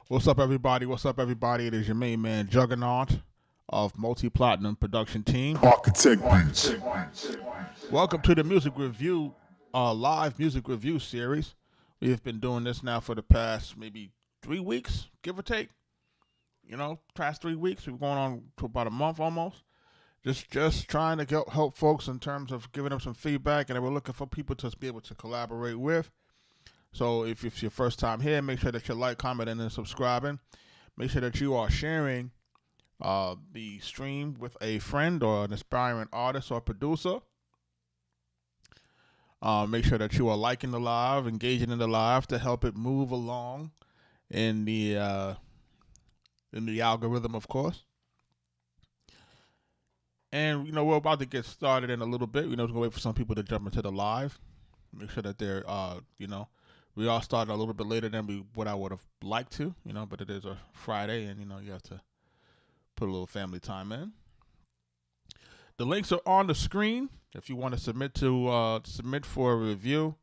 What's up, everybody? What's up, everybody? It is your main man, Juggernaut of Multi-Platinum Production Team. Arkatech Beatz. Welcome to the music review, live music review series. We have been doing this now for the past maybe 3 weeks, give or take. Past 3 weeks. We're going on to about a month almost. Just trying to help folks in terms of giving them some feedback, and we're looking for people to be able to collaborate with. So if it's your first time here, make sure that you like, commenting, and subscribing. Make sure that you are sharing the stream with a friend or an aspiring artist or producer. Make sure that you are liking the live, engaging in the live to help it move along in the algorithm, of course. And we're about to get started in a little bit. We're gonna wait for some people to jump into the live. Make sure that they're we all started a little bit later than what I would have liked to, but it is a Friday, and you have to put a little family time in. The links are on the screen if you want to submit for a review.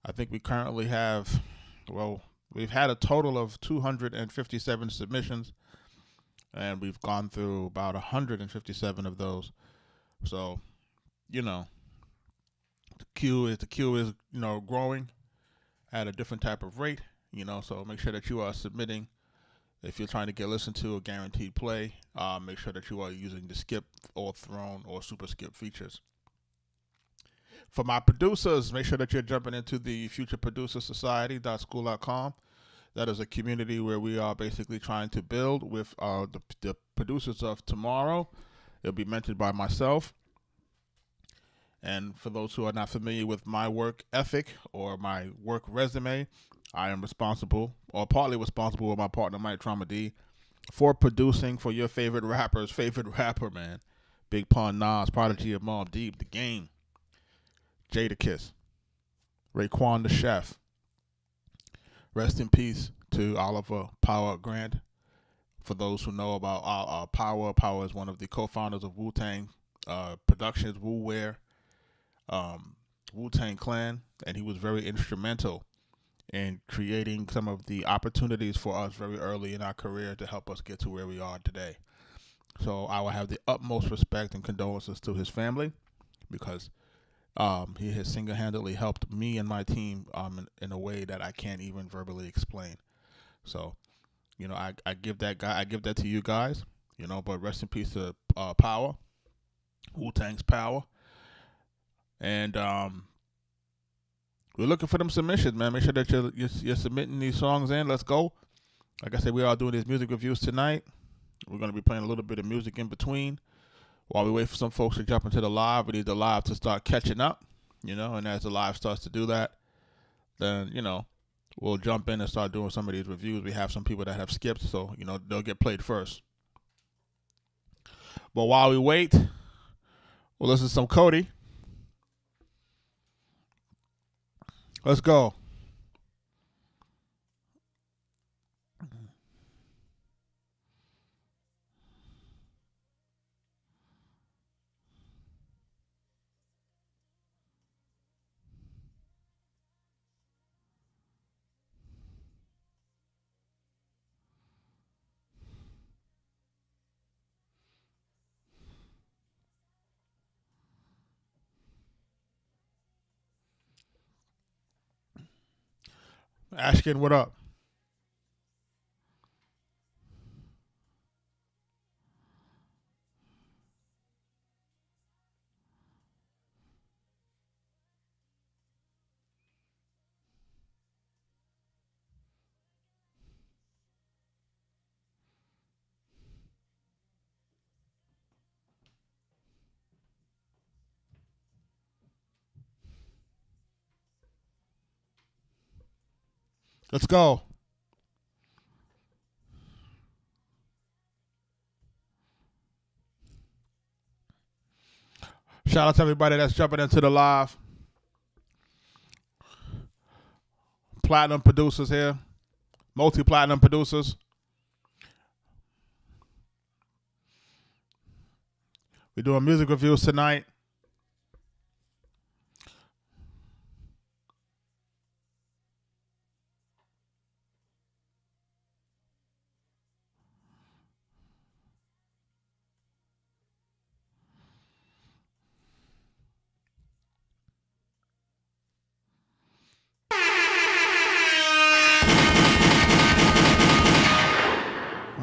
I think we currently have, we've had a total of 257 submissions, and we've gone through about 157 of those. So, the queue is growing at a different type of rate, so make sure that you are submitting. If you're trying to get listened to or guaranteed play, make sure that you are using the skip or thrown or super skip features. For my producers, make sure that you're jumping into the futureproducersociety.school.com. That is a community where we are basically trying to build with the producers of tomorrow. It'll be mentored by myself. And for those who are not familiar with my work ethic or my work resume, I am responsible, or partly responsible with my partner, Mike Trauma D, for producing for your favorite rapper's favorite rapper, man. Big Pun, Nas, Prodigy of Mobb Deep, The Game, Jadakiss, Raekwon the Chef. Rest in peace to Oliver Power Grant. For those who know about Power is one of the co-founders of Wu-Tang Productions, Wu-Wear, Wu-Tang Clan, and he was very instrumental in creating some of the opportunities for us very early in our career to help us get to where we are today. So I will have the utmost respect and condolences to his family, because he has single-handedly helped me and my team in a way that I can't even verbally explain. So, I give that to you guys, but rest in peace to Power, Wu-Tang's Power. And we're looking for them submissions, man. Make sure that you're submitting these songs in. Let's go. Like I said, we are doing these music reviews tonight. We're going to be playing a little bit of music in between. While we wait for some folks to jump into the live, we need the live to start catching up, and as the live starts to do that, then, we'll jump in and start doing some of these reviews. We have some people that have skipped, so, they'll get played first. But while we wait, we'll listen to some Cody. Let's go. Ashkin, what up? Let's go. Shout out to everybody that's jumping into the live. Platinum producers here. Multi-platinum producers. We're doing music reviews tonight.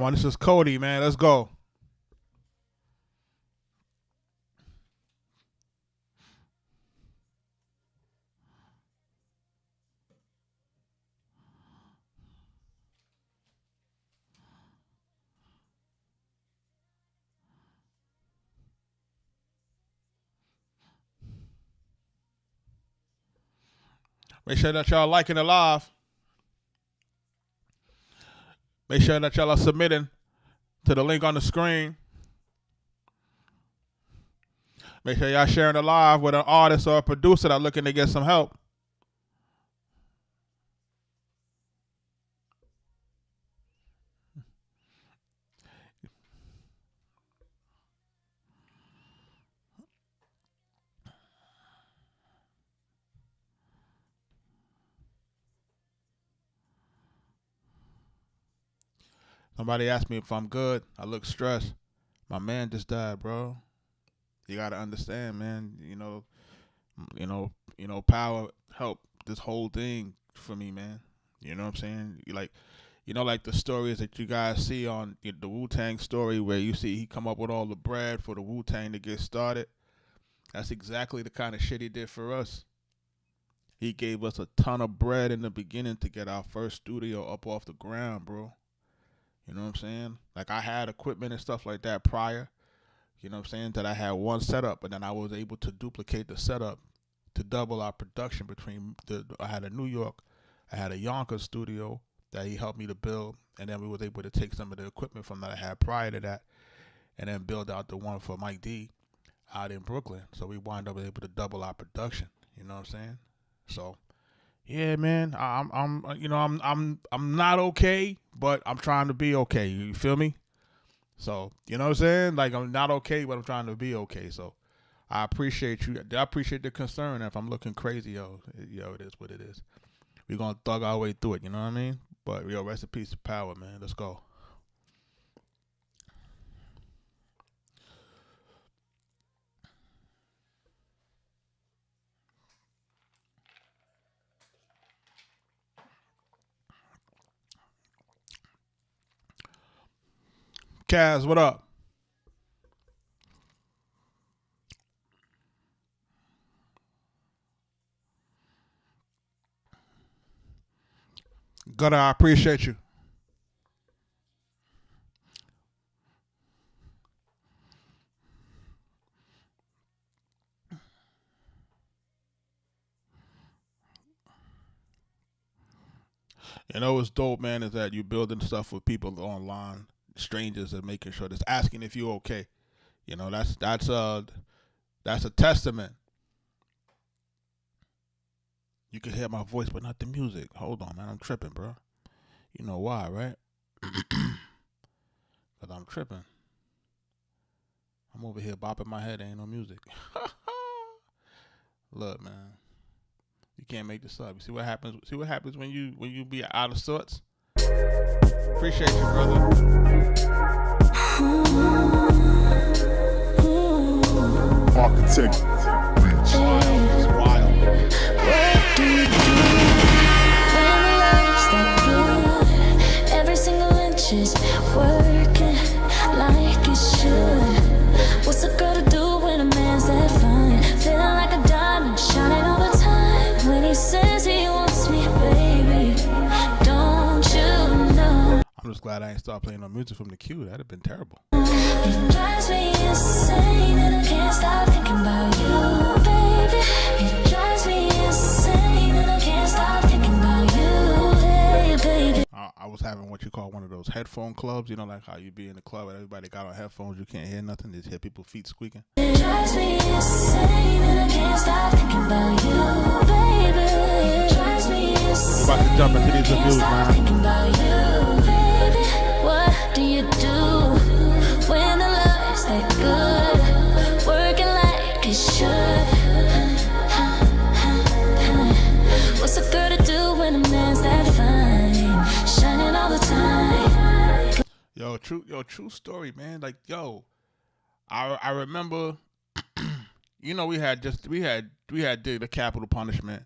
one. This is Cody, man. Let's go. Make sure that y'all liking the live. Make sure that y'all are submitting to the link on the screen. Make sure y'all sharing the live with an artist or a producer that's looking to get some help. Somebody asked me if I'm good. I look stressed. My man just died, bro. You gotta understand, man. Power helped this whole thing for me, man. You know what I'm saying? Like the stories that you guys see on the Wu-Tang story, where you see he come up with all the bread for the Wu-Tang to get started. That's exactly the kind of shit he did for us. He gave us a ton of bread in the beginning to get our first studio up off the ground, bro. You know what I'm saying? Like, I had equipment and stuff like that prior. You know what I'm saying? That I had one setup, but then I was able to duplicate the setup to double our production I had a New York, I had a Yonkers studio that he helped me to build, and then we was able to take some of the equipment from that I had prior to that and then build out the one for Mike D out in Brooklyn. So we wind up able to double our production. You know what I'm saying? So yeah, man, I'm not okay, but I'm trying to be okay. You feel me? So, you know what I'm saying? Like, I'm not okay, but I'm trying to be okay. So I appreciate you. I appreciate the concern. If I'm looking crazy, yo, it is what it is. We're going to thug our way through it, you know what I mean? But, rest in peace to Power, man. Let's go. Kaz, what up? Gutter, I appreciate you. You know what's dope, man, is that you building stuff with people online, strangers, and making sure that's asking if you're okay. You know, that's a testament. You can hear my voice, but not the music. Hold on, man, I'm tripping, bro. You know why, right? Because I'm tripping. I'm over here bopping my head. Ain't no music. Look, man. You can't make this up. You see what happens? See what happens when you be out of sorts? Appreciate you, brother. Arkatech Beatz. It's wild. What do you do when the life's that good? Every single inch is working like it should. What's a girl to do when a man's that fine? Feeling like a diamond, shining all the time. When he says he wants me, baby, don't you know? I'm just glad I ain't start playing no music from the queue. That'd have been terrible. It drives me insane and I can't stop thinking about you, baby. It drives me insane and I can't stop thinking about you, hey, baby. I was having what you call one of those headphone clubs. You know, like how you be in the club and everybody got on headphones. You can't hear nothing. Just hear people's feet squeaking. It drives me insane and I can't stop thinking about you, baby. It drives me insane. About to jump into these reviews, man. Thinking about you, baby. What do you do when the love's that good? Working like it should. What's a girl to do when a man's that fine? Shining all the time. True story, man. Like, I remember, we had did the capital punishment.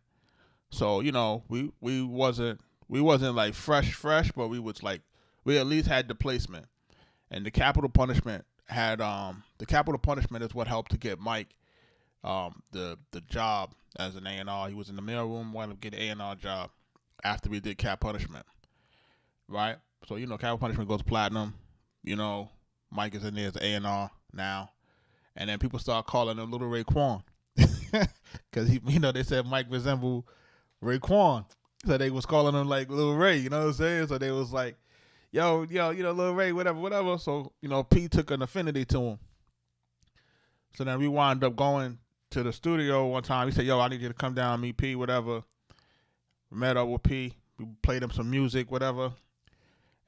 So, we wasn't like fresh, but we at least had the placement. And the capital punishment had the capital punishment is what helped to get Mike the job as an A&R. He was in the mailroom, wanted to get an A&R job after we did cap punishment, right? So capital punishment goes platinum. Mike is in there as A&R now, and then people start calling him Little Raekwon because they said Mike resembled Raekwon, so they was calling him like Lil Ray. You know what I'm saying? So they was like, yo, Lil Ray, whatever. So P took an affinity to him. So then we wound up going to the studio one time. He said, yo, I need you to come down, meet P, whatever. We met up with P. We played him some music, whatever.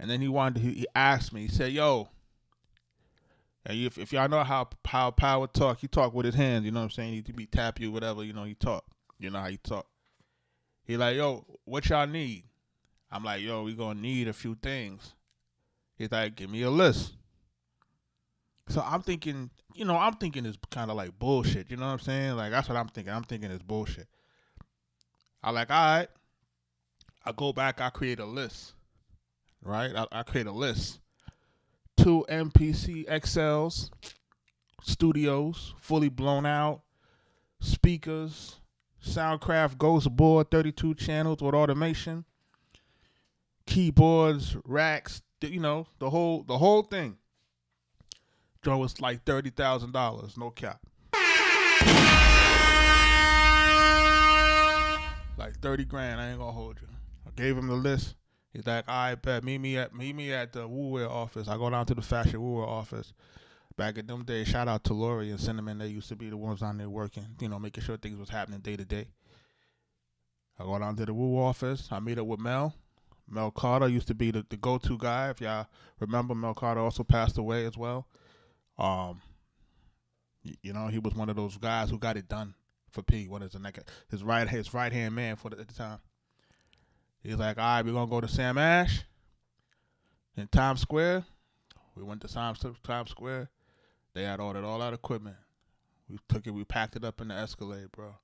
And then he asked me, he said, yo, if y'all know how Power talk, he talk with his hands, you know what I'm saying? He be tap you, whatever, he talk. You know how he talk. He like, yo, what y'all need? I'm like, yo, we gonna need a few things. He's like, give me a list. So I'm thinking it's kind of like bullshit. You know what I'm saying? Like, that's what I'm thinking. I'm thinking it's bullshit. I like, all right. I go back, I create a list. Right? I create a list. 2 MPC XLs, studios, fully blown out, speakers, Soundcraft Ghost board, 32 channels with automation, keyboards, racks, the whole thing. Joe was like $30,000, no cap. Like 30 grand, I ain't gonna hold you. I gave him the list. He's like, all right, bet, meet me at the Woo-Wear office. I go down to the Fashion Woo-Wear office. Back in them days, shout out to Lori and Cinnamon. They used to be the ones on there working, making sure things was happening day to day. I go down to the Woo office. I meet up with Mel. Mel Carter used to be the go-to guy. If y'all remember, Mel Carter also passed away as well. He was one of those guys who got it done for P. His right hand man at the time. He's like, all right, we're gonna go to Sam Ash in Times Square. We went to Times Square. They had ordered all that equipment. We took it, we packed it up in the Escalade, bro.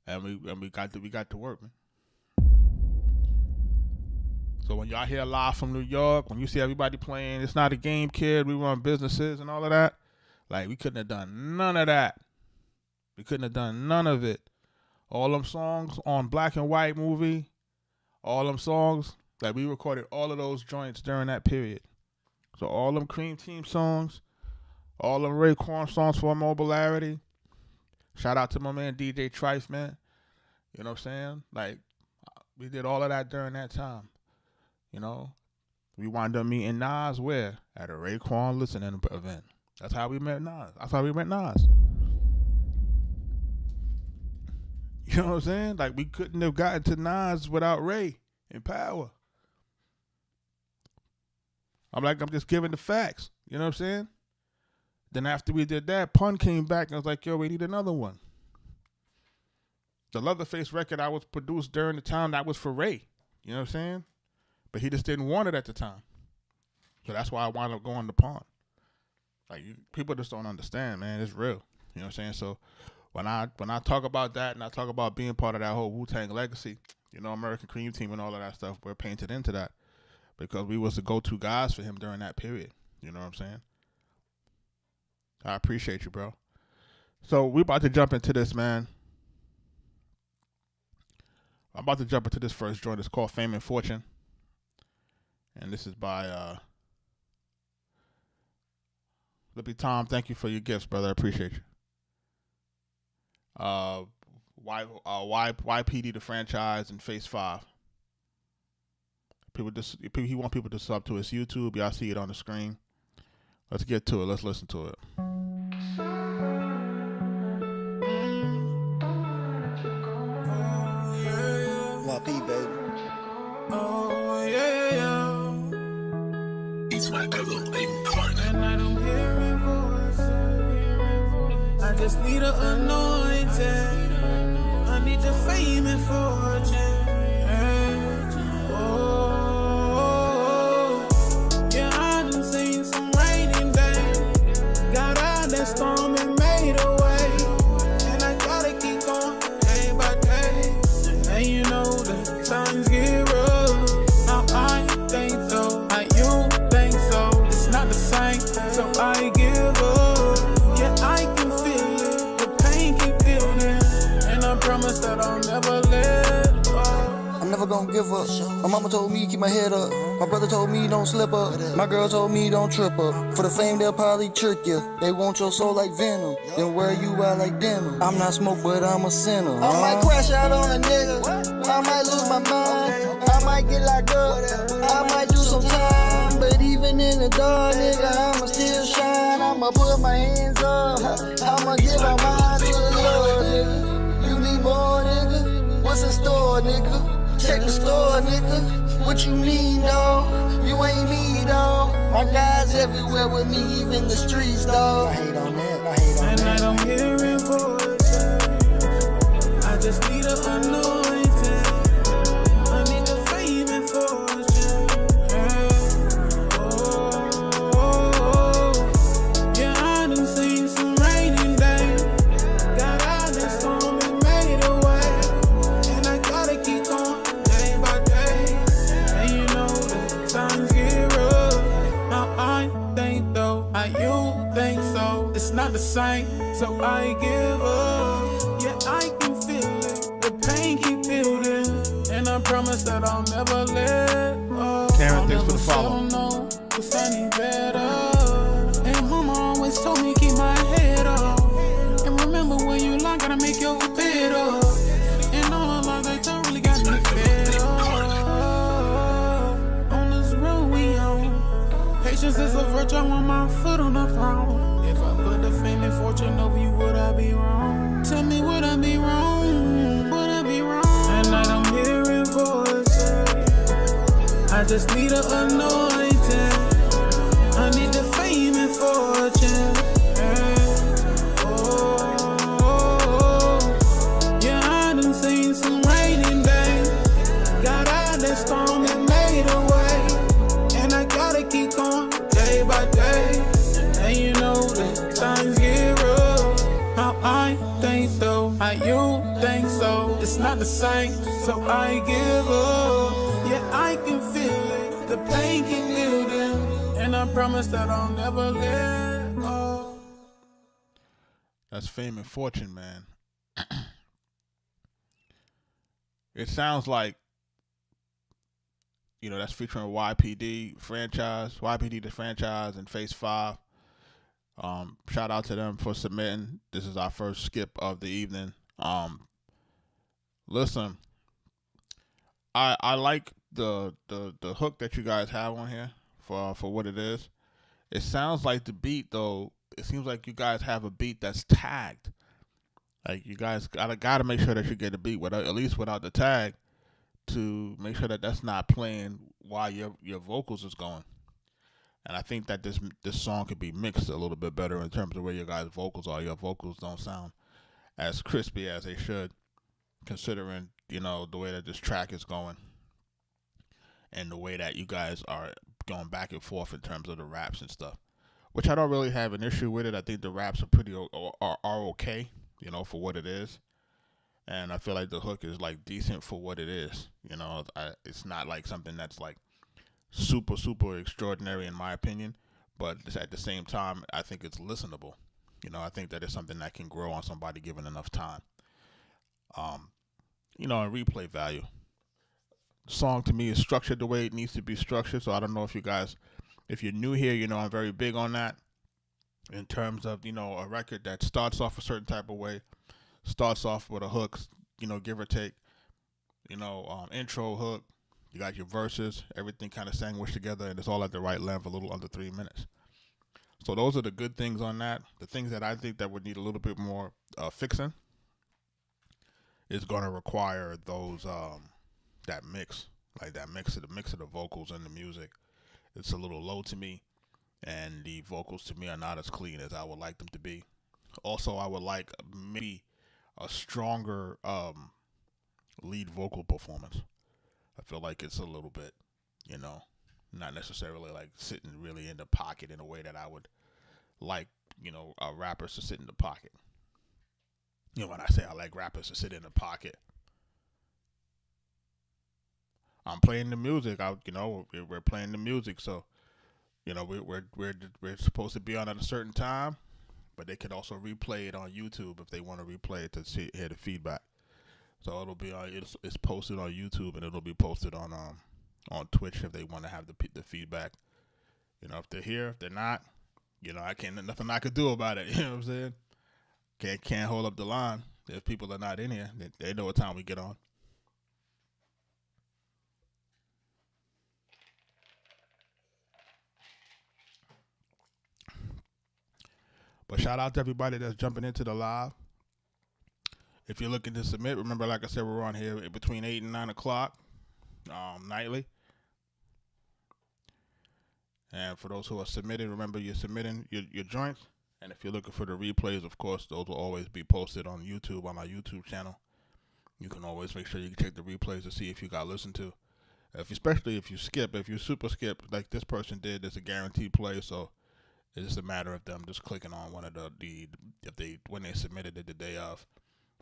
And we got to work, man. So when y'all hear live from New York, when you see everybody playing, it's not a game, kid, we run businesses and all of that, like, we couldn't have done none of that. We couldn't have done none of it. All them songs on Black and White movie, all them songs, like, we recorded all of those joints during that period. So all them Cream Team songs, all them Raekwon songs for Mobilarity. Shout out to my man DJ Trife, man. You know what I'm saying? Like, we did all of that during that time. We wound up meeting Nas where? At a Raekwon listening event. That's how we met Nas. That's how we met Nas. You know what I'm saying? Like, we couldn't have gotten to Nas without Ray and Power. I'm just giving the facts. You know what I'm saying? Then after we did that, Pun came back and was like, yo, we need another one. The Leatherface record I was produced during the time, that was for Ray. You know what I'm saying? But he just didn't want it at the time. So that's why I wound up going to Pun. Like, people just don't understand, man. It's real. You know what I'm saying? So when I talk about that and I talk about being part of that whole Wu-Tang legacy, American Cream Team and all of that stuff, we're painted into that because we was the go-to guys for him during that period. You know what I'm saying? I appreciate you, bro. So we about to jump into this, man. I'm about to jump into this first joint. It's called Fame and Fortune. And this is by Lippy Tom. Thank you for your gifts, brother. I appreciate you. YPD the franchise and Phase 5. He want people to sub to his YouTube. Y'all see it on the screen. Let's get to it. Let's listen to it. YP, baby. Oh, yeah. He's my ever-living partner. And I don't hear voices. I just need an anointing. I need the fame and fortune. Yeah, I done seen some raining days. Got out that storm and made a way. And I gotta keep going day by day. And you know that times get rough. Now I think so, how you think so. It's not never gonna give up. My mama told me keep my head up. My brother told me don't slip up. My girl told me don't trip up. For the fame they'll probably trick you. They want your soul like venom, then wear you out like denim. I'm not smoke, but I'm a sinner. I might crash out on a nigga. I might lose my mind. I might get locked up. I might do some time. But even in the dark, nigga, I'ma still shine. I'ma put my hands up. I'ma give my mind to the Lord, nigga. You need more, nigga. What's in store, nigga? Check the store, nigga. What you need, dawg? You ain't me, dawg. My guys everywhere with me, even the streets, dawg. I hate on that, I hate on And that. I don't hear voices. I just need an anointing. I need the fame and fortune. Yeah, I done seen some raining days. Got out that storm and made a way. And I gotta keep going day by day. And you know that times get rough. Now I think though, how you think so. It's not the same, so I give up. Yeah, I can feel it. The pain keep building. And I promise that I'll never let go. Karen, thanks for the follow. No, cause I need better. And mama always told me keep my head up. And remember when you lie, gotta make your bed up. And all the lies they told really got me fed up. On this road we on. Patience is a virtue, I want my foot on the throne. If I put the fame and fortune over you, would I be wrong? Tell me, would I be wrong? Would I be wrong? And I don't hear voices. I just need an anointing. I need the fame and fortune. Yeah, I done seen some raining days. Got out that storm and made a way. And I gotta keep going day by day. And you know that times get rough. How I think though, how you think so. It's not the same, so I give up. Yeah, I can feel it. The pain keep building. And I promise that I'll never let go. That's fame and fortune, man. It sounds like, you know, that's featuring YPD franchise, YPD the franchise, and Phase 5. Shout out to them for submitting. This is our first skip of the evening. Listen, I like the hook that you guys have on here for what it is. It sounds like the beat though. It seems like you guys have a beat that's tagged. Like you guys gotta make sure that you get a beat without, at least without the tag, to make sure that that's not playing while your vocals is going. And I think that this song could be mixed a little bit better in terms of where your guys' vocals are. Your vocals don't sound as crispy as they should, considering, you know, the way that this track is going and the way that you guys are going back and forth in terms of the raps and stuff, which I don't really have an issue with it. I think the raps are pretty are okay, you know, for what it is. And I feel like the hook is like decent for what it is. You know, it's not like something that's like super extraordinary in my opinion, but at the same time, I think it's listenable. You know, I think that it's something that can grow on somebody given enough time. You know, and replay value. The song to me is structured the way it needs to be structured. So I don't know if you guys, if you're new here, you know, I'm very big on that in terms of, you know, a record that starts off a certain type of way, starts off with a hook, you know, give or take, you know, intro hook. You got your verses, everything kind of sandwiched together, and it's all at the right length, a little under 3 minutes. So those are the good things on that. The things that I think that would need a little bit more fixing is going to require those that mix, like that mix of the vocals and the music. It's a little low to me, and the vocals to me are not as clean as I would like them to be. Also, I would like maybe a stronger lead vocal performance. I feel like it's a little bit, you know, not necessarily like sitting really in the pocket in a way that I would like, you know, rappers to sit in the pocket. You know, when I say I like rappers to sit in the pocket, I'm playing the music. You know, we're playing the music, so you know we're supposed to be on at a certain time, but they can also replay it on YouTube if they want to replay it to hear the feedback. So it'll be it's posted on YouTube, and it'll be posted on Twitch if they want to have the feedback. You know, if they're here, if they're not, you know, nothing I could do about it. You know what I'm saying? Can't hold up the line. If people are not in here, they know what time we get on. But shout out to everybody that's jumping into the live. If you're looking to submit, remember, like I said, we're on here between 8 and 9 o'clock nightly. And for those who are submitting, remember you're submitting your joints. And if you're looking for the replays, of course, those will always be posted on YouTube, on my YouTube channel. You can always make sure you can check the replays to see if you got listened to. Especially if you skip, if you super skip like this person did, it's a guaranteed play. So it's just a matter of them just clicking on one of when they submitted it the day of.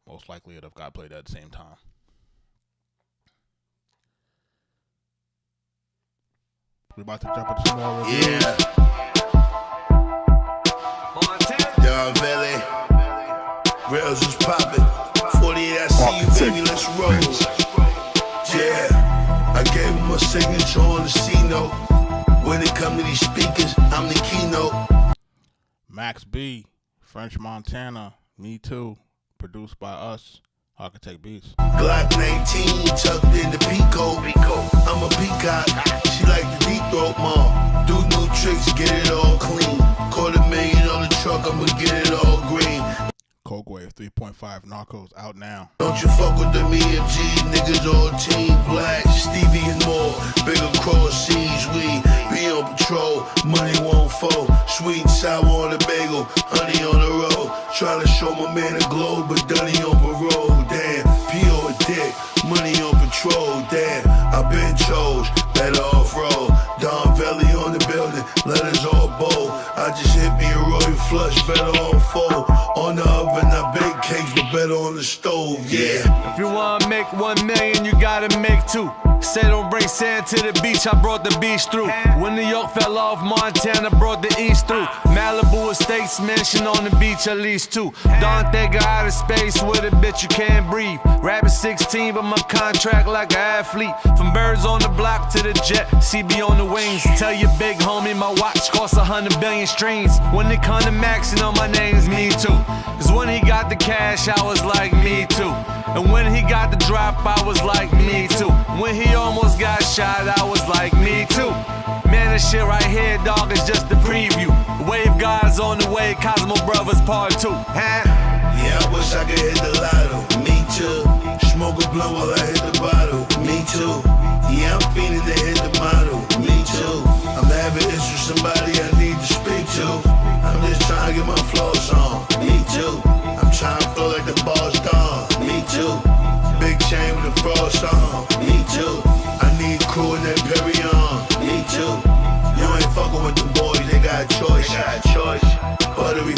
Most likely it'll have got played at the same time. We're about to jump into some more reviews. Yeah. Don Valley. Rails was popping. 48, I see you, baby, let's roll. Yeah. I gave him a signature on the C-note. When it come to these speakers, I'm the keynote. Max B, French Montana, Me Too, produced by us, Arkatech Beatz. Glock 19 tucked in the Pico. I'm a peacock. She like the deep throat mom. Do new tricks, get it all clean. $250,000 on the truck, I'ma get it all green. Coke Wave 3.5 Narcos out now. Don't you fuck with them EMG niggas on Team Black. Stevie and more, bigger cross seas. We be on patrol, money won't fold. Sweet and sour on the bagel, honey on the road. Try to show my man a globe, but Dunny on parole. Damn, P.O. a dick, money on patrol. Damn, I been chose, better off roll. Don Valley on the building, letters all bold. I just hit me a royal flush, better on fold. On the oven, I bake cakes, but better on the stove, yeah. If you wanna make 1 million, you gotta make 2. Say don't bring sand to the beach, I brought the beach through. When New York fell off, Montana brought the east through. Malibu estates, mansion on the beach, at least 2. Don't think of outer space with a bitch you can't breathe. Rabbit 16, but my contract like an athlete. From birds on the block to the jet, CB on the wings. Tell your big homie my watch costs 100 billion streams. When it come to maxing on my name's Me Too. Cause when he got the cash, I was like, me too. And when he got the drop, I was like, me too. When he almost got shot, I was like, me too. Man, this shit right here, dog, is just the preview. Wave God's on the way, Cosmo Brothers Part 2. Huh? Yeah, I wish I could hit the lotto. Me too. Smoke a blunt while I hit the bottle. Me too. Yeah, I'm feeling to hit the model. Me too. I'm having issues with somebody I need to speak to. I'm just trying to get my flows on. Me too. I'm trying to flow like the boss dog. Me too. Big chain with a frost on. Me too. I need crew in that Perry on. Me too. You ain't fucking with the boys, they got a choice. Buttery.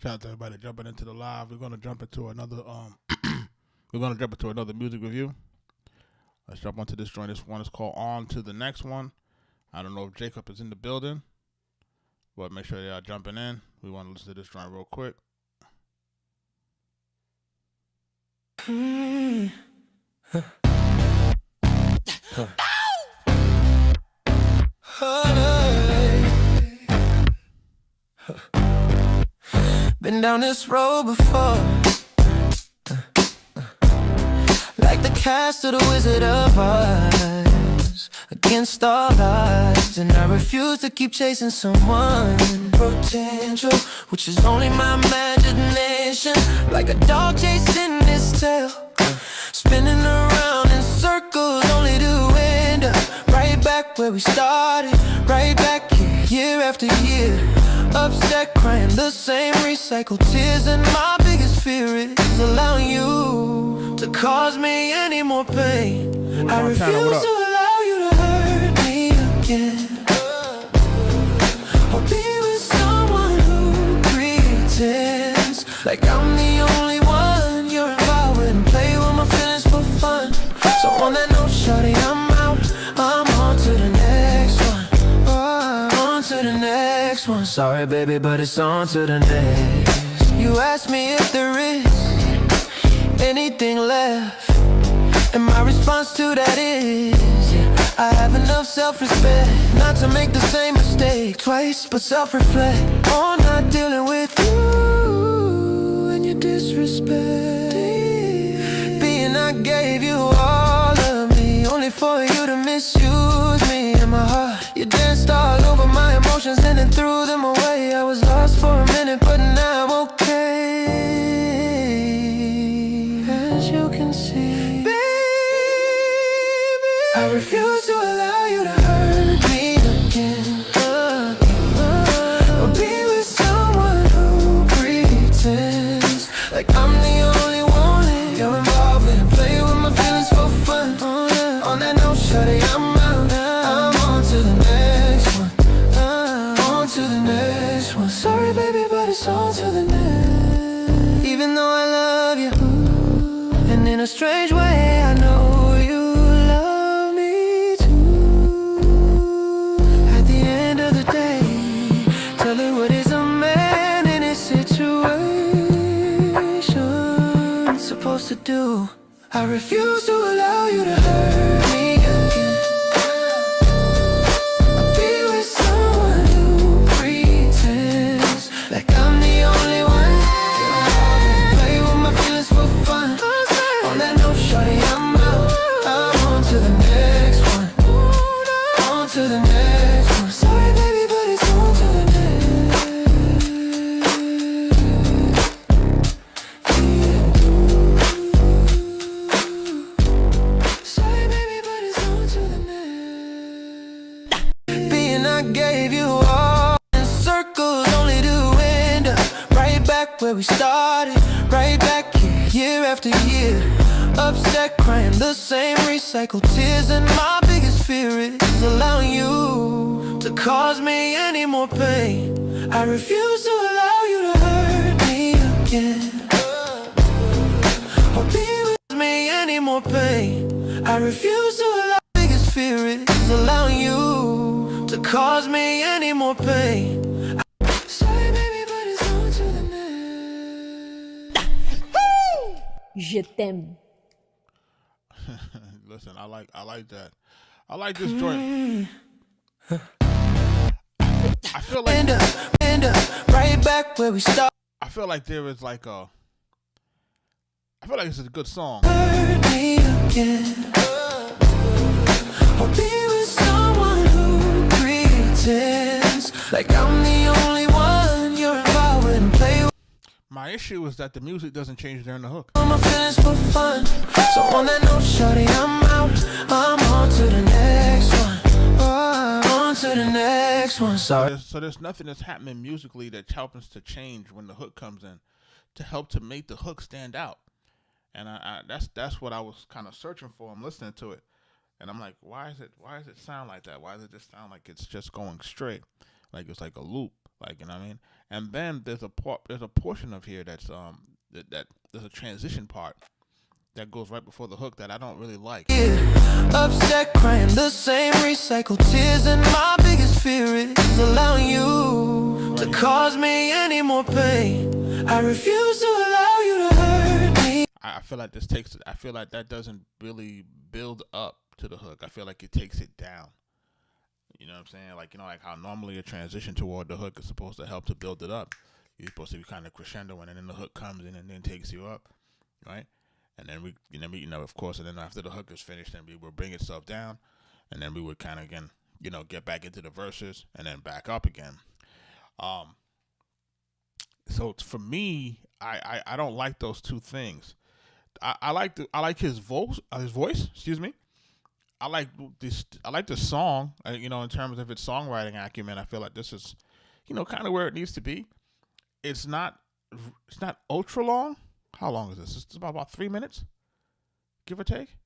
Shout out to everybody jumping into the live. We're gonna jump into another another music review. Let's jump onto this joint. This one is called On to the Next One. I don't know if Jacob is in the building, but make sure y'all jumping in. We want to listen to this joint real quick. Been down this road before, like the cast of the Wizard of Oz, against all odds. And I refuse to keep chasing someone potential, which is only my imagination. Like a dog chasing his tail, spinning around in circles, only to end up right back where we started. Right back here, year after year, upset, crying the same recycled tears. And my biggest fear is allowing you to cause me any more pain. I refuse to allow you to hurt me again, or be with someone who pretends like I'm the only one you're involved with, and play with my feelings for fun. So on that note, shorty, I'm out. I'm on to the next one. On to the next one. Sorry, baby, but it's on to the next. You asked me if there is anything left? And my response to that is, yeah, I have enough self-respect not to make the same mistake twice, but self-reflect on not dealing with you and your disrespect. Being I gave you all of me, only for you to misuse me and my heart. You danced all over my emotions and then threw them away. I was lost for a minute, but now I'm okay. As you can see, baby, I refuse to allow you to hurt me again. Or be with someone who pretends like I'm the only one that you're involved with and play with my feelings for fun. On that note, shawty, I'm out. I'm on to the next one. On to the next one. Sorry, baby, but it's on to the next. Even though I love you, and in a strange way, I know you love me too. At the end of the day, tell her what is a man in this situation supposed to do. I refuse to allow you to hurt me again. I'll be with someone who pretends like I'm the only one. Play with my feelings for fun. On that note, shawty, I'm out. I'm on to the next one. On to the next one. Sorry, baby, but it's on to the next. Sorry, baby, but it's on to the next. Being I gave you all in circles only to end up right back where we started. Right back here, year after year. Upset, crying the same recycled tears. And my biggest fear is allowing you to cause me any more pain. I refuse to allow you to hurt me again, or be with me any more pain. I refuse to allow. Biggest fear is allowing you to cause me any more pain. Sorry, baby, but it's on to the next. Je t'aime. Listen, I like that. I like this joint. I feel like End up, right back where we started. I feel like there is like a. I feel like it's a good song. Hurt me again, or be with someone who pretends like I'm the only one you're involved with and play with My issue is that the music doesn't change during the hook. my feelings for fun. So on that note, shawty, I'm out. I'm on to the next one. On to the next one. Sorry. So there's nothing that's happening musically that helps to change when the hook comes in, to help to make the hook stand out. And I that's what I was kind of searching for. I'm listening to it, and I'm like, why does it sound like that? Why does it just sound like it's just going straight, like it's like a loop, like, you know what I mean? And then there's a portion of here that's that there's a transition part that goes right before the hook that I don't really like. Upset, crying the same recycled tears. And my biggest fear is allowing you to cause me any more pain. I refuse to allow you to hurt me. I feel like I feel like that doesn't really build up to the hook. I feel like it takes it down. You know what I'm saying? Like, you know, like how normally a transition toward the hook is supposed to help to build it up. You're supposed to be kind of crescendo, and then the hook comes in and then takes you up, right? And then we, of course, and then after the hook is finished, then we would bring itself down, and then we would kind of again, get back into the verses and then back up again. So for me, I don't like those two things. I like his voice. Excuse me. I like the song. In terms of its songwriting acumen, I feel like this is, kind of where it needs to be. It's not ultra long. How long is this? It's about 3 minutes, give or take.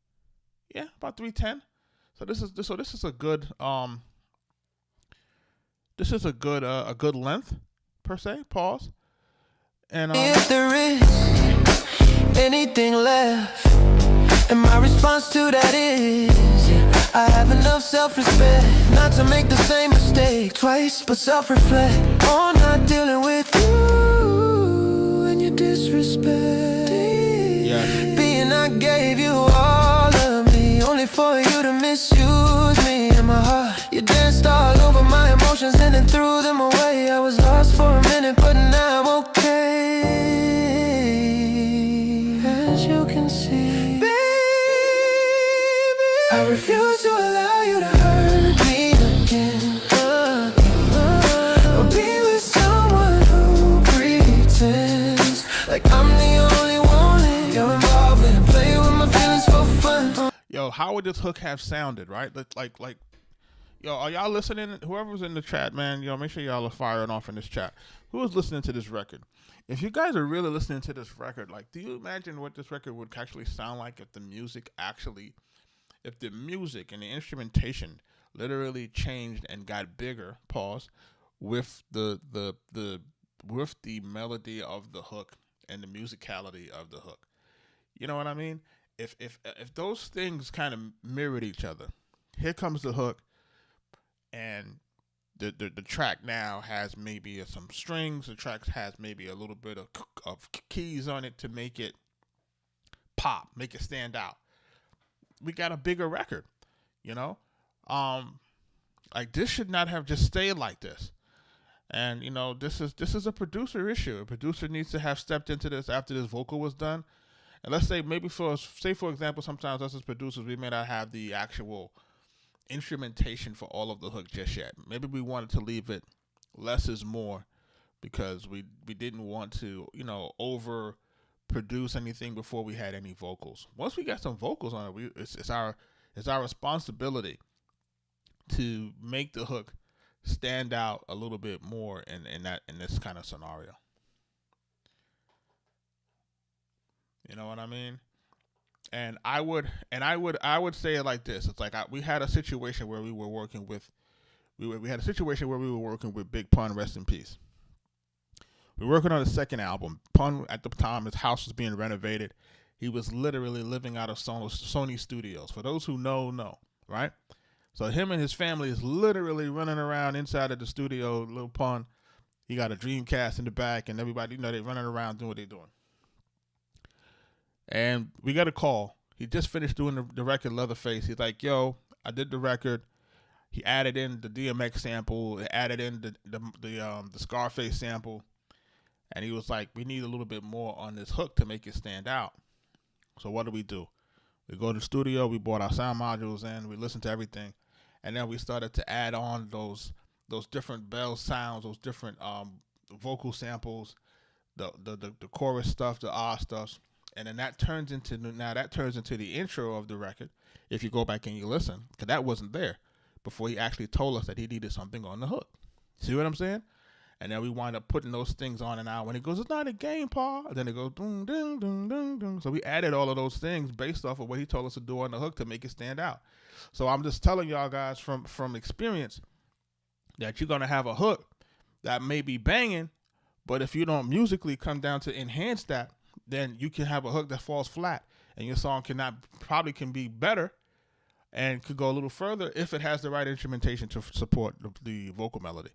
Yeah, about 3:10. So this is a good a good length per se. Pause. And if there is anything left, and my response to that is, yeah, I have enough self-respect not to make the same mistake twice, but self-reflect on not dealing with you and your disrespect. Yeah. Being I gave you all of me, only for you to misuse me in my heart. You danced all over my emotions and then threw them away. I was lost for a minute, but now I'm okay. As you can see, baby, I refuse to allow you to hurt me again. Or be with someone who pretends like I'm the only one that you're involved with and play with my feelings for fun. Yo, how would this hook have sounded, right? Like, yo, are y'all listening? Whoever's in the chat, man, yo, make sure y'all are firing off in this chat. Who is listening to this record? If you guys are really listening to this record, like, do you imagine what this record would actually sound like if the music and the instrumentation literally changed and got bigger, with the melody of the hook and the musicality of the hook? You know what I mean? If those things kind of mirrored each other, here comes the hook, and the track now has maybe some strings. The track has maybe a little bit of keys on it to make it pop, make it stand out. We got a bigger record, you know? Like, this should not have just stayed like this. And, you know, this is a producer issue. A producer needs to have stepped into this after this vocal was done. And let's say maybe for example, sometimes us as producers, we may not have the actual instrumentation for all of the hook just yet. Maybe we wanted to leave it less is more because we didn't want to, you know, over produce anything before we had any vocals. Once we got some vocals on it, it's our responsibility to make the hook stand out a little bit more in this kind of scenario. You know what I mean? And I would say it like this. It's like we had a situation where we were working with Big Pun, rest in peace. We were working on the second album. Pun, at the time, his house was being renovated. He was literally living out of Sony Studios. For those who know, right? So him and his family is literally running around inside of the studio. Little Pun, he got a Dreamcast in the back, and everybody, you know, they're running around doing what they're doing. And we got a call. He just finished doing the record, Leatherface. He's like, yo, I did the record. He added in the DMX sample. He added in the Scarface sample. And he was like, we need a little bit more on this hook to make it stand out. So what do? We go to the studio. We bought our sound modules in. We listened to everything. And then we started to add on those different bell sounds, those different vocal samples, the chorus stuff, the stuff. And then that turns into the intro of the record. If you go back and you listen, because that wasn't there before he actually told us that he needed something on the hook. See what I'm saying? And then we wind up putting those things on and out. When it goes, it's not a game, Paul. And then it goes, boom, ding, ding, ding, ding. So we added all of those things based off of what he told us to do on the hook to make it stand out. So I'm just telling y'all guys from experience that you're going to have a hook that may be banging, but if you don't musically come down to enhance that, then you can have a hook that falls flat, and your song can be better and could go a little further if it has the right instrumentation to support the vocal melody.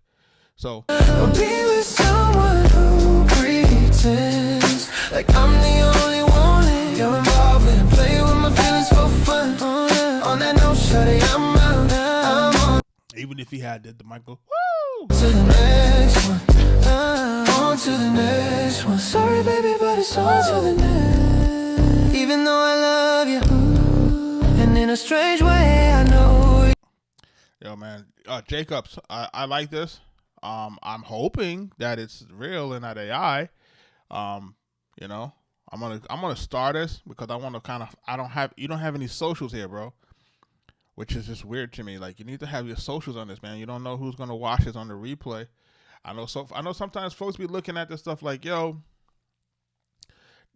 So Be with someone who pretends like I'm the only one that you're involved with and play with my feelings for fun. On that note, shawty, I'm on. Even if he had the Michael, woo! To the next one. On to the next one. Sorry, baby, but it's on to the next. Even though I love you, and in a strange way, I know. Yo, man, Jacobs, I like this. I'm hoping that it's real and not AI. You know, I'm gonna start this because I want to you don't have any socials here, bro. Which is just weird to me. Like, you need to have your socials on this, man. You don't know who's gonna watch this on the replay. I know sometimes folks be looking at this stuff like, yo,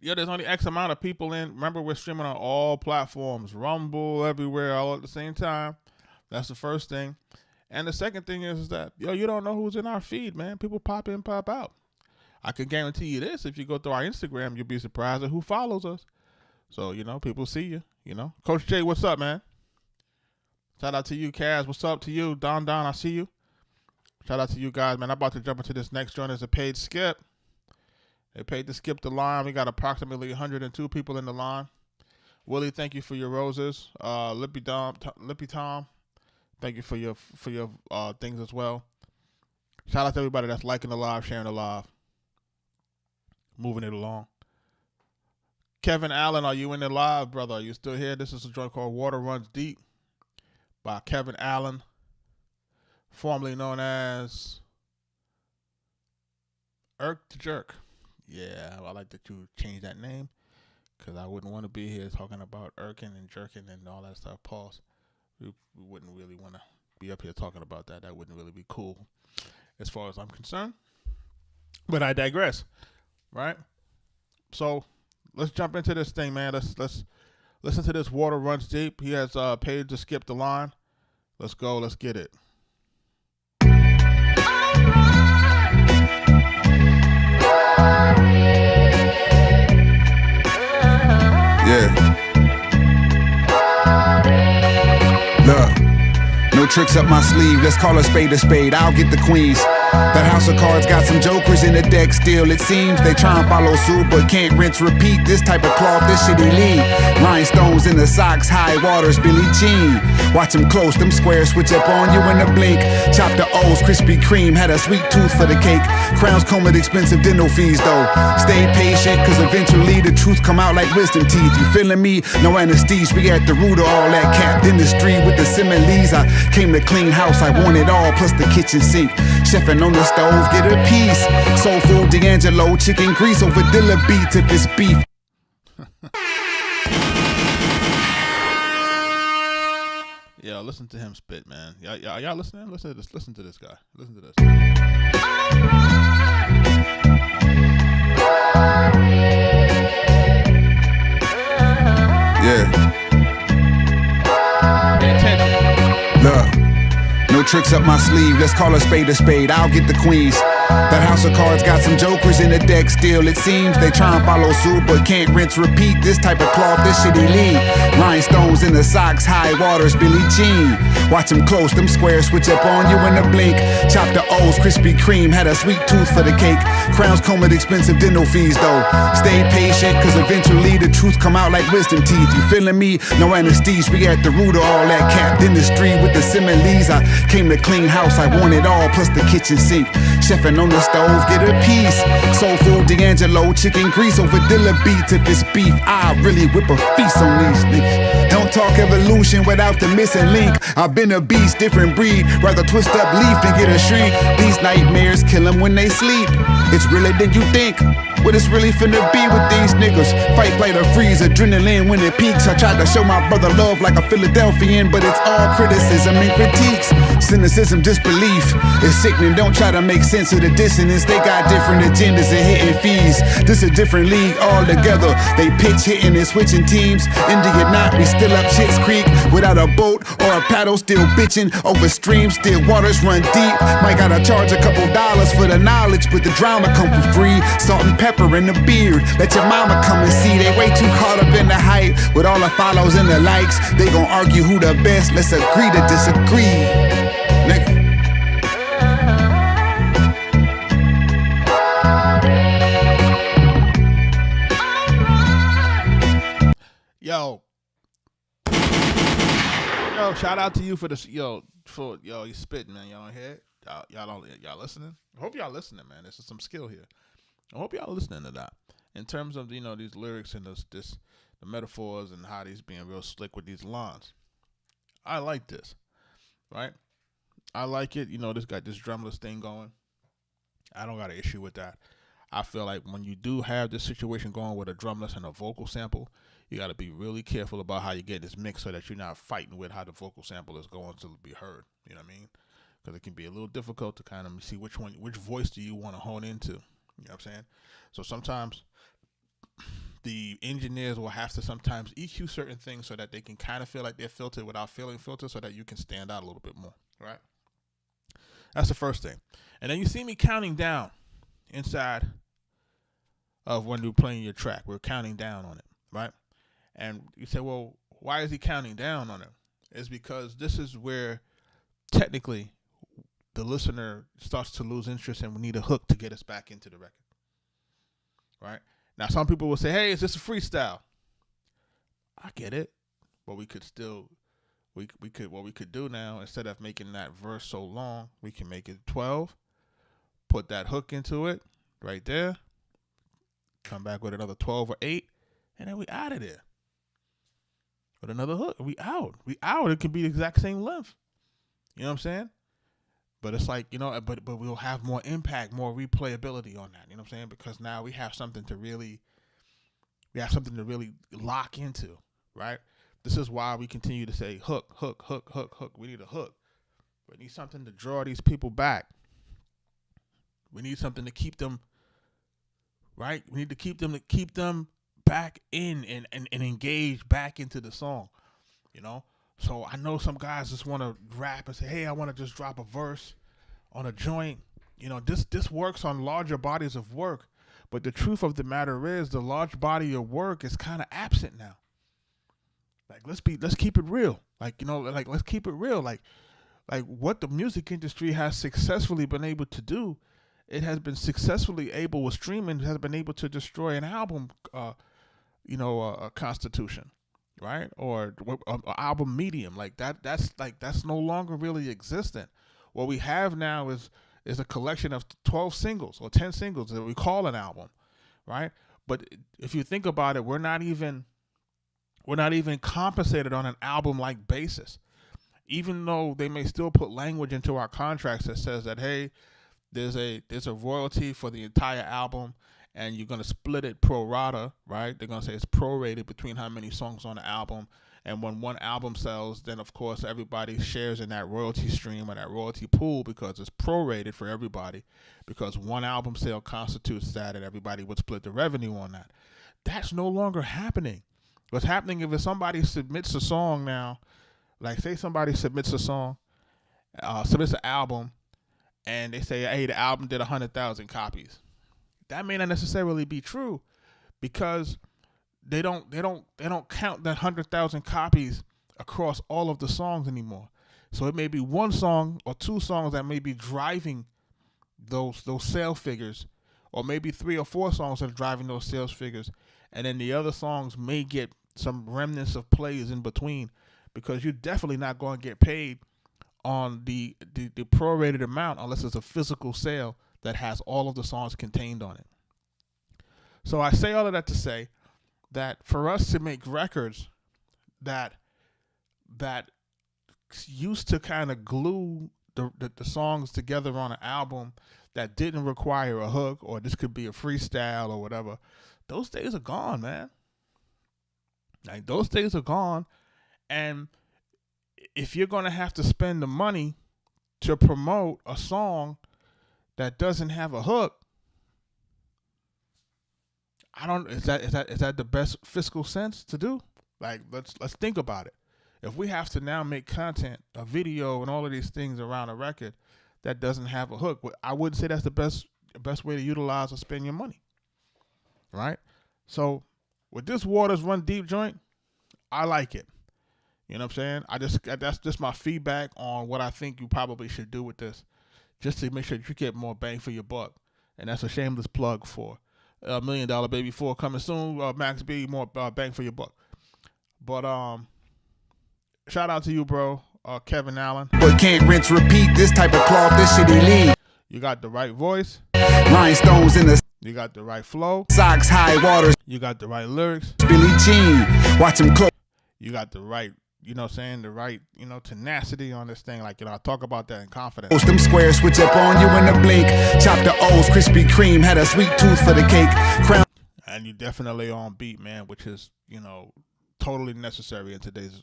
there's only X amount of people in. Remember, we're streaming on all platforms, Rumble, everywhere, all at the same time. That's the first thing. And the second thing is that, yo, you don't know who's in our feed, man. People pop in, pop out. I can guarantee you this. If you go through our Instagram, you'll be surprised at who follows us. So, you know, people see you, you know. Coach J, what's up, man? Shout out to you, Kaz. What's up to you? Don, I see you. Shout out to you guys, man. I'm about to jump into this next joint as a paid skip. They paid to skip the line. We got approximately 102 people in the line. Willie, thank you for your roses. Lippy Tom, thank you for your things as well. Shout out to everybody that's liking the live, sharing the live, moving it along. Kevin Allen, are you in the live, brother? Are you still here? This is a joint called Water Runs Deep by Kevin Allen, formerly known as Irk the Jerk. Yeah, I like that you changed that name because I wouldn't want to be here talking about irking and jerking and all that stuff. Pause. We wouldn't really want to be up here talking about that. That wouldn't really be cool as far as I'm concerned. But I digress, right? So let's jump into this thing, man. Let's listen to this Water Runs Deep. He has paid to skip the line. Let's go. Let's get it. Yeah. Look, no tricks up my sleeve. Let's call a spade. I'll get the queens. That house of cards got some jokers in the deck still. It seems they try and follow suit but can't rinse repeat. This type of cloth, this shit elite. Rhinestones in the socks, high waters, Billie Jean. Watch them close, them squares switch up on you in a blink. Chop the O's, Krispy Kreme, had a sweet tooth for the cake. Crowns come with expensive dental fees though. Stay patient, cause eventually the truth come out like wisdom teeth. You feeling me? No anesthesia, we at the root of all that cap dentistry with the similes. I came to clean house, I want it all, plus the kitchen sink. Chefing on the stove, get a piece. Soul food, D'Angelo, chicken grease over Dilla Beatz if it's beef. Yo, listen to him spit, man. Y'all listening? Listen to this. Listen to this guy. Listen to this. Yeah. Pay attention. Look, no tricks up my sleeve. Let's call a spade. I'll get the queens. That house of cards got some jokers in the deck still. It seems they try and follow suit but can't rinse repeat. This type of cloth, this shit elite. Rhinestones in the socks, high waters, Billie Jean. Watch them close, them squares switch up on you in a blink. Chop the O's, Krispy Kreme, had a sweet tooth for the cake. Crowns come with expensive dental fees though. Stay patient, cause eventually the truth come out like wisdom teeth. You feeling me? No anesthesia, we at the root of all that cap dentistry with the similes. I came to clean house, I want it all, plus the kitchen sink. Chefing on the stove, get a piece. Soul food, D'Angelo, chicken grease over Dilla Beatz. If it's beef, I really whip a feast on these niggas. Don't talk evolution without the missing link. I've been a beast, different breed. Rather twist up leaf than get a shrink. These nightmares kill them when they sleep. It's realer than you think. What it's really finna be with these niggas. Fight, flight, or freeze, adrenaline when it peaks. I tried to show my brother love like a Philadelphian, but it's all criticism and critiques. Cynicism, disbelief. It's sickening, don't try to make sense of the dissonance. They got different agendas and hitting fees. This a different league altogether. They pitch hitting and switching teams. India not, we still up Schitt's Creek. Without a boat or a paddle, still bitching. Over streams, still waters run deep. Might gotta charge a couple dollars for the knowledge, but the drama come for free. Salt and pepper in the beard. Let your mama come and see. They way too caught up in the hype. With all the follows and the likes, they gon' argue who the best. Let's agree to disagree, nigga. Yo, shout out to you for this. You spitting, man. Y'all hear it? Y'all listening? I hope y'all listening, man. This is some skill here. I hope y'all listening to that. In terms of, these lyrics and the metaphors and how he's being real slick with these lines. I like this, right? I like it. This got this drumless thing going. I don't got an issue with that. I feel like when you do have this situation going with a drumless and a vocal sample, you got to be really careful about how you get this mix so that you're not fighting with how the vocal sample is going to be heard. You know what I mean? Because it can be a little difficult to kind of see which voice do you want to hone into. You know what I'm saying? So sometimes the engineers will have to sometimes EQ certain things so that they can kind of feel like they're filtered without feeling filtered so that you can stand out a little bit more, right? That's the first thing. And then you see me counting down inside of when you're playing your track. We're counting down on it, right? And you say, well, why is he counting down on it? It's because this is where technically the listener starts to lose interest and we need a hook to get us back into the record. right? Now, some people will say, hey, it's just a freestyle. I get it. But we could still, what we could do now, instead of making that verse so long, we can make it 12, put that hook into it right there, come back with another 12 or 8, and then we out of there. With another hook, we out. It can be the exact same length. You know what I'm saying? But it's like, but we'll have more impact, more replayability on that. You know what I'm saying? Because now we have something to really lock into, right? This is why we continue to say hook, hook, hook, hook, hook. We need a hook. We need something to draw these people back. We need something to keep them, right? We need to keep them back in and engaged back into the song, So I know some guys just want to rap and say, hey, I want to just drop a verse on a joint. This works on larger bodies of work. But the truth of the matter is the large body of work is kind of absent now. Like, let's keep it real. Let's keep it real. Like what the music industry has successfully been able to do, it has been successfully able with streaming, has been able to destroy an album, a constitution, right? Or an album medium like that. That's no longer really existent. What we have now is a collection of 12 singles or 10 singles that we call an album, right? But if you think about it, we're not even compensated on an album-like basis, even though they may still put language into our contracts that says that, hey, there's a royalty for the entire album, and you're gonna split it pro rata, right? They're gonna say it's prorated between how many songs on the album, and when one album sells, then of course everybody shares in that royalty stream or that royalty pool because it's prorated for everybody, because one album sale constitutes that, and everybody would split the revenue on that. That's no longer happening. What's happening if somebody submits a song now, like say somebody submits a song, submits an album, and they say, hey, the album did 100,000 copies. That may not necessarily be true, because they don't count that 100,000 copies across all of the songs anymore. So it may be one song or two songs that may be driving those sale figures, or maybe 3 or 4 songs that are driving those sales figures, and then the other songs may get some remnants of plays in between, because you're definitely not going to get paid on the prorated amount unless it's a physical sale that has all of the songs contained on it. So I say all of that to say that for us to make records that used to kind of glue the songs together on an album that didn't require a hook, or this could be a freestyle or whatever, those days are gone, man. Like, those days are gone. And if you're going to have to spend the money to promote a song that doesn't have a hook, is that the best fiscal sense to do? Like, let's think about it. If we have to now make content, a video, and all of these things around a record that doesn't have a hook, I wouldn't say that's the best way to utilize or spend your money, right? So with this Waters Run Deep joint, I like it. You know what I'm saying? That's just my feedback on what I think you probably should do with this, just to make sure that you get more bang for your buck. And that's a shameless plug for $1 Million Baby 4 coming soon. Max B, more bang for your buck. But shout out to you, bro, Kevin Allen. But can't rinse, repeat, this type of cloth, this shit elite. You got the right voice. Rhinestones in the You got the right flow. socks, high waters, You got the right lyrics. Billie Jean. Watch him close. You got the right, you know what I'm saying, the right, tenacity on this thing. Like, I talk about that in confidence. Them squares switch up on you in a blink. Chop the O's, Krispy Kreme, had a sweet tooth for the cake. Crown. And you definitely on beat, man, which is, totally necessary in today's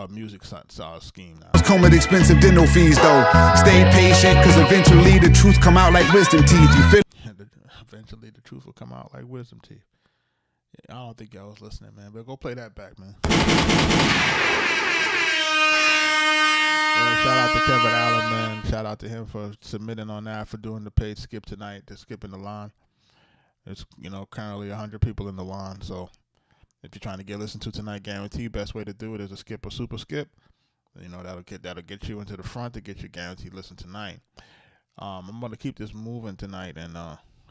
music scheme now. Come with expensive dental fees though. Stay patient, cause eventually the truth come out like wisdom teeth. You feel? Eventually the truth will come out like wisdom teeth. I don't think y'all was listening, man, but go play that back, man. Shout out to Kevin Allen, man. Shout out to him for submitting on that, for doing the paid skip tonight. They're skipping the line. There's, currently 100 people in the line. So if you're trying to get listened to tonight, guarantee best way to do it is a skip or super skip. That'll get you into the front to get you guaranteed listen tonight. I'm gonna keep this moving tonight, and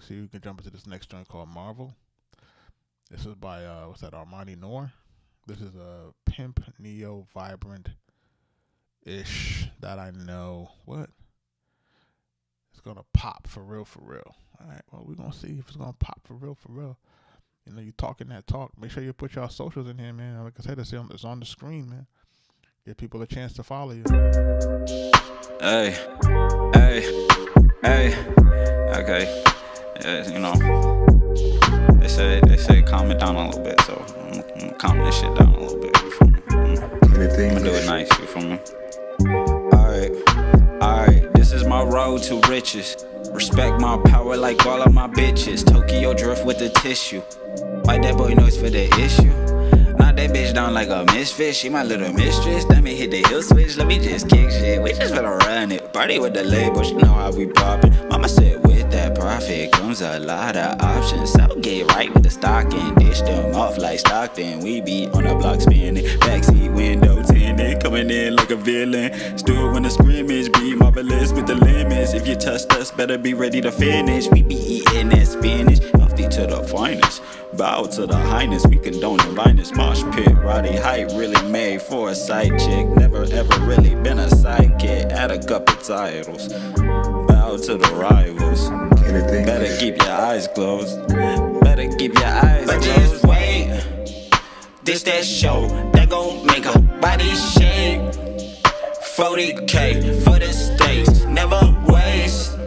See, we can jump into this next joint called Marvel. This is by what's that? Armani Noor. This is a pimp neo vibrant ish that I know. What? It's gonna pop for real, for real. All right. Well, we're gonna see if it's gonna pop for real, for real. You know, you talking that talk. Make sure you put y'all socials in here, man. Like I said, it's on the screen, man. Give people a chance to follow you. Hey, hey, hey. Okay. You know, they say calm it down a little bit, so I'm gonna calm this shit down a little bit. You feel me? I'm gonna do it nice. You feel me? Alright. This is my road to riches. Respect my power like all of my bitches. Tokyo drift with the tissue. White that boy noise for the issue. Knock that bitch down like a misfit. She my little mistress. Let me hit the hill switch. Let me just kick shit. We just finna run it. Party with the labels. You know how we poppin'. Mama said with that profit comes a lot of options. So get right with the stocking. Dish them off like Stockton. We be on the block spinning. Backseat window tinted. Coming in like a villain. Still when the scrimmage be marvelous with the limits. If you test us, better be ready to finish. We be eating that spinach. Healthy to the finest. Bow to the highness. We condone the finest. Mosh pit. Roddy hype really made for a side chick. Never ever really been a sidekick. Add a couple titles. Bow to the rivals. Better keep your eyes closed. Better keep your eyes closed. But just wait. This that show that gon' make a body shake. 40K for the stakes. Never waste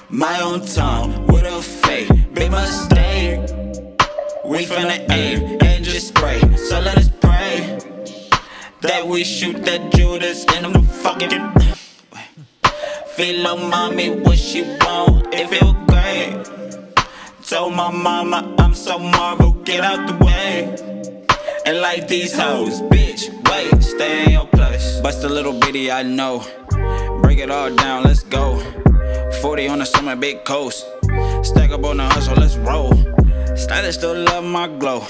my own time with a fake. Big mistake. We finna aim and just spray. So let us pray that we shoot that Judas in the fucking. Feel like mommy what she want. It feel great. Told my mama I'm so Marvel, get out the way. And like these hoes, bitch, wait, stay in your place. Bust a little bitty, I know. Break it all down, let's go. 40 on the summer, big coast. Stack up on the hustle, let's roll. Stylish still love my glow.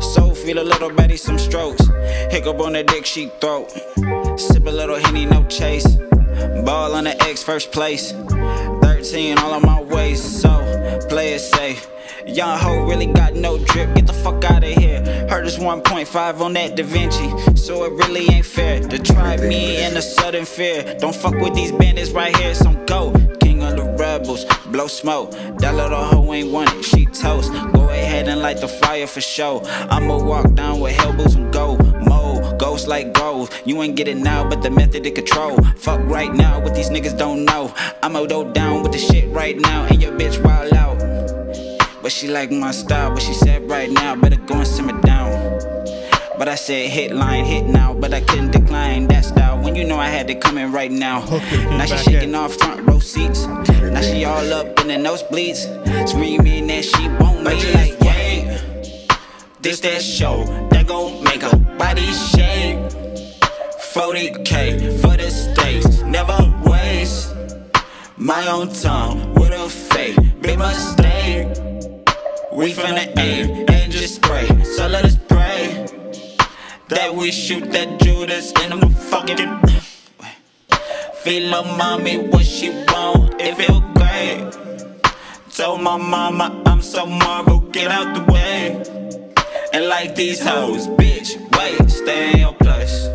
So feel a little Betty, some strokes. Hiccup on the dick, she throat. Sip a little Henny, no chase. Ball on the X, first place. 13 all on my waist, so play it safe. Young hoe really got no drip, get the fuck out of here. Heard it's 1.5 on that Da Vinci, so it really ain't fair to try me in a sudden fear. Don't fuck with these bandits right here, it's on go. King of the rebels, blow smoke. That little hoe ain't want it, she toast. Go ahead and light the fire for show. I'ma walk down with hell boots and go. Ghost like gold, you ain't get it now, but the method of control. Fuck right now, what these niggas don't know. I'ma go down with the shit right now, and your bitch wild out. But she like my style, but she said right now, better go and simmer down. But I said hit line, hit now, but I couldn't decline that style when you know I had to come in right now. Now she shaking off front row seats. Now she all up in the nosebleeds, screaming that she want me like yeah. This that show that gon' make her body shake. 40K for the stakes. Never waste my own time with a fake. Big mistake. We finna aim and just spray. So let us pray that we shoot that Judas in the fucking. Feel like mommy what she want. It feel great. Told my mama I'm so Marvel, get out the way. And like these hoes, bitch, wait, stay in your place.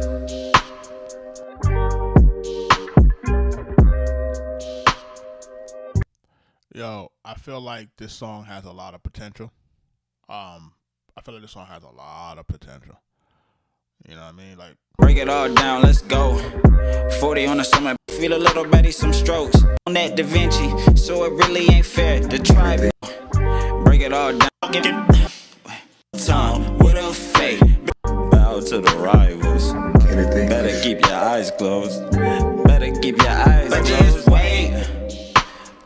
Yo, I feel like this song has a lot of potential. I feel like this song has a lot of potential. You know what I mean? Like, break it all down, let's go. 40 on the summer, feel a little Betty, some strokes. On that Da Vinci, so it really ain't fair to try. Break it all down. Time with a fake. Bow to the rivals. Better keep your eyes closed. Better keep your eyes closed. But just wait.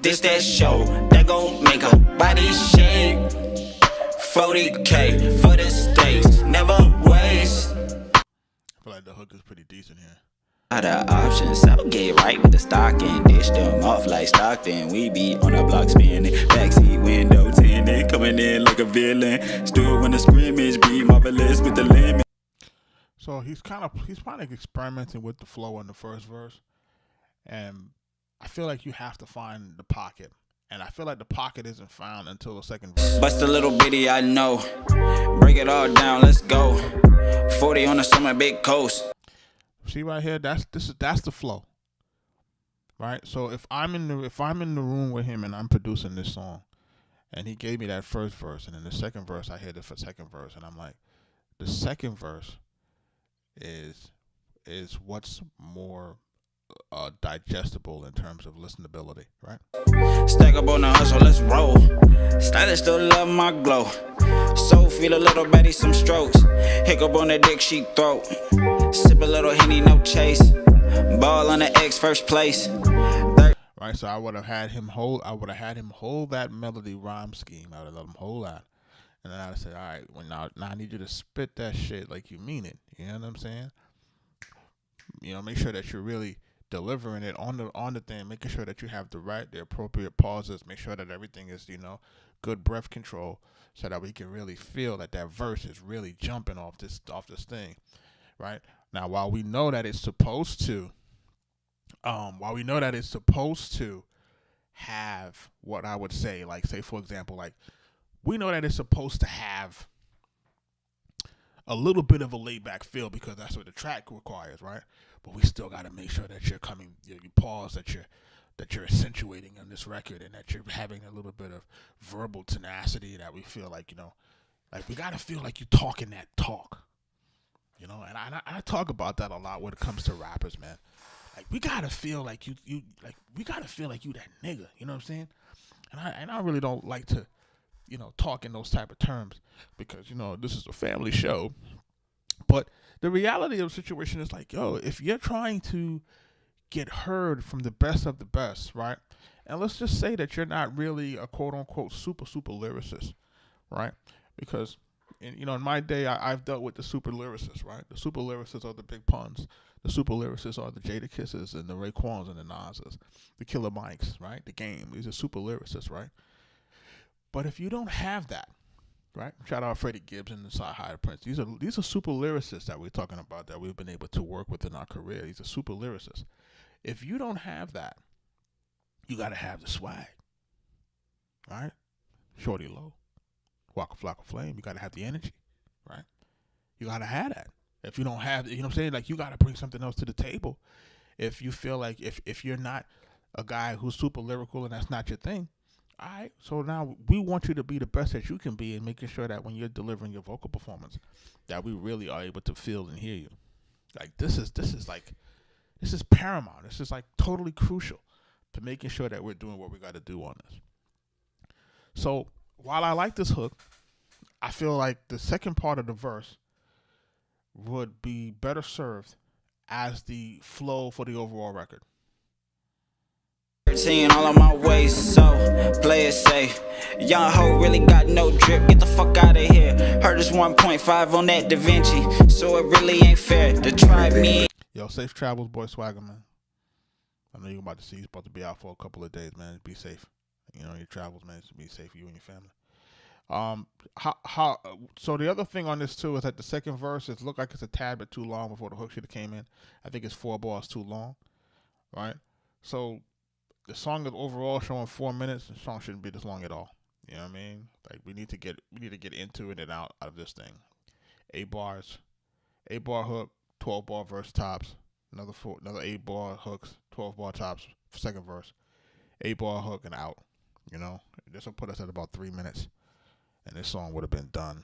This that show that gon' make her body shake. 40K for the stakes. Never waste. I feel like the hook is pretty decent here. Other options, so get right with the stocking. Dish them off like Stockton. We be on the block spinning. Backseat window tinted. Coming in like a villain. Still when the scrimmage be marvelous with the limit. So he's probably experimenting with the flow in the first verse. And I feel like you have to find the pocket And I feel like the pocket isn't found until the second verse. Bust a little bitty, I know. Break it all down, let's go. 40 on the summer, big coast. See right here, that's the flow. Right? So if I'm in the room with him and I'm producing this song, and he gave me that first verse, and then the second verse, I hear the second verse, and I'm like, the second verse is what's more digestible in terms of listenability, right? Stack up on the hustle, let's roll. Stylist still love my glow. So feel a little Betty some strokes. Hiccup on the dick, she throat. Sip a little Henny, no chase. Ball on the X, first place. Right, so I would have had him hold that melody rhyme scheme. I would have let him hold that. And then I'd have said, all right, well, now I need you to spit that shit like you mean it. You know what I'm saying? You know, make sure that you're really delivering it on the thing, making sure that you have the appropriate pauses, make sure that everything is, you know, good breath control, so that we can really feel that verse is really jumping off this thing, right? Now, while we know that it's supposed to have what I would say, like, say for example, like, we know that it's supposed to have a little bit of a laid back feel because that's what the track requires, right? But we still got to make sure that you pause, that you're accentuating on this record, and that you're having a little bit of verbal tenacity, that we feel like, you know, like we got to feel like you're talking that talk, you know. And I talk about that a lot when it comes to rappers, man. Like, we got to feel like we got to feel like you that nigga, you know what I'm saying? And I really don't like to, you know, talk in those type of terms because, you know, this is a family show. But the reality of the situation is like, yo, if you're trying to get heard from the best of the best, right? And let's just say that you're not really a quote unquote super lyricist, right? Because, you know, in my day, I've dealt with the super lyricists, right? The super lyricists are the Big Puns. The super lyricists are the Jada Kisses and the Raekwons and the Nas's, the Killer Mikes, right? The Game. These are super lyricists, right? But if you don't have that, right? Shout out Freddie Gibbs and the Sci-Hi Prince. These are super lyricists that we're talking about, that we've been able to work with in our career. These are super lyricists. If you don't have that, you got to have the swag, right? Shorty Low, Waka Flocka Flame. You got to have the energy, right? You got to have that. If you don't have, you know what I'm saying? Like, you got to bring something else to the table. If you feel like if you're not a guy who's super lyrical and that's not your thing, all right, so now we want you to be the best that you can be, and making sure that when you're delivering your vocal performance, that we really are able to feel and hear you. Like, this is paramount. This is like totally crucial to making sure that we're doing what we got to do on this. So while I like this hook, I feel like the second part of the verse would be better served as the flow for the overall record. 13 all on my ways, so play it safe. Young hoe really got no drip, get the fuck out of here. Heard it's 1.5 on that Da Vinci, so it really ain't fair to try me. Yo, safe travels, boy Swagger, man. I know you're about to see he's about to be out for a couple of days, man. Be safe. You know, your travels, man. Be safe for you and your family. So the other thing on this too is that the second verse is look like it's a tad bit too long before the hook should have came in. I think it's 4 bars too long, right? So the song is overall showing 4 minutes. The song shouldn't be this long at all. You know what I mean? Like, we need to get into it and out of this thing. 8 bars, 8 bar hook, 12 bar verse tops, another 8 bar hooks, 12 bar tops, second verse, 8 bar hook and out. You know, this will put us at about 3 minutes, and this song would have been done.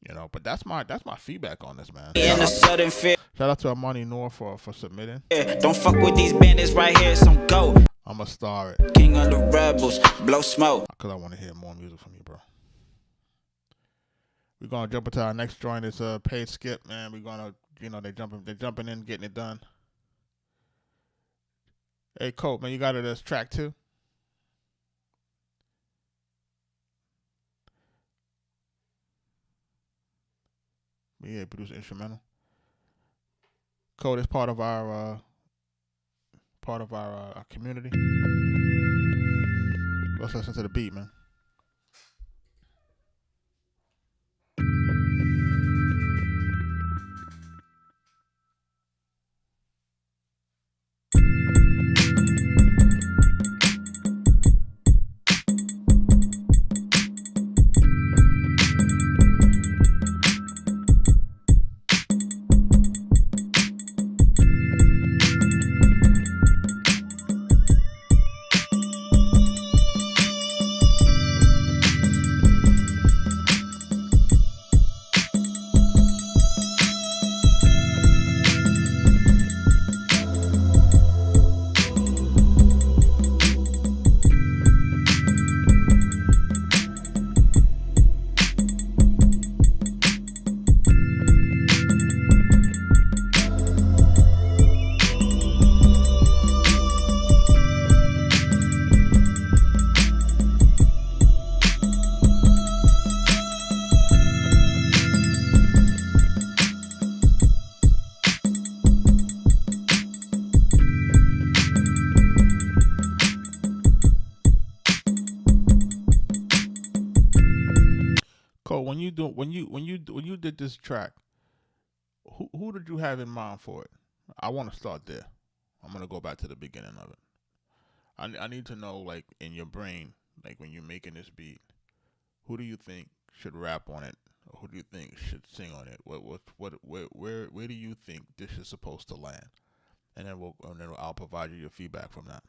You know, but that's my feedback on this, man. Shout out to Armani Noor for submitting. Don't fuck with these bandits right here, some go. I'm a star it. King of the rebels, blow smoke. Because I want to hear more music from you, bro. We're gonna jump into our next joint. It's a paid skip, man. We're gonna, you know, they're jumping in, getting it done. Hey, Colt, man, you got it as track 2. Yeah, produce instrumental. Colt is part of our community. Let's listen to the beat, man. So when you did this track, who did you have in mind for it? I want to start there. I'm gonna go back to the beginning of it. I need to know, like, in your brain, like when you're making this beat, who do you think should rap on it, or who do you think should sing on it? Where do you think this is supposed to land? And then I'll provide you your feedback from that.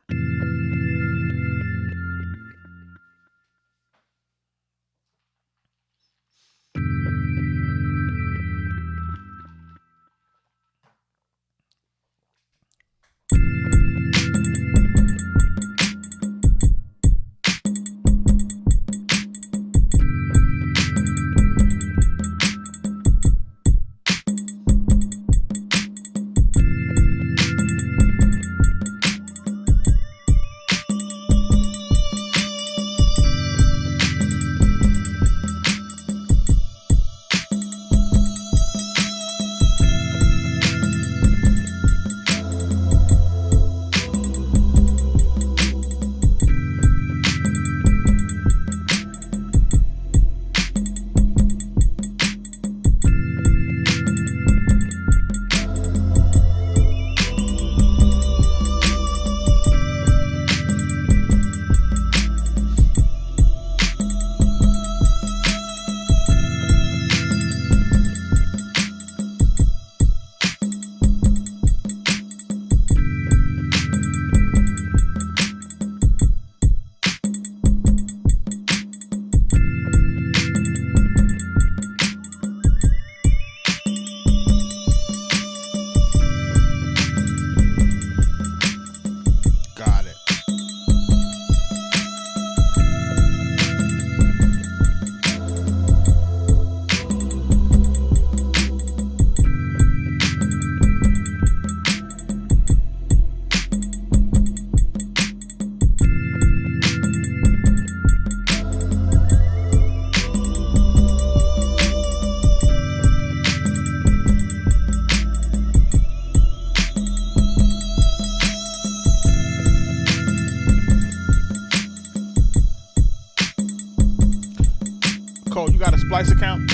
Cole, you got a Splice account?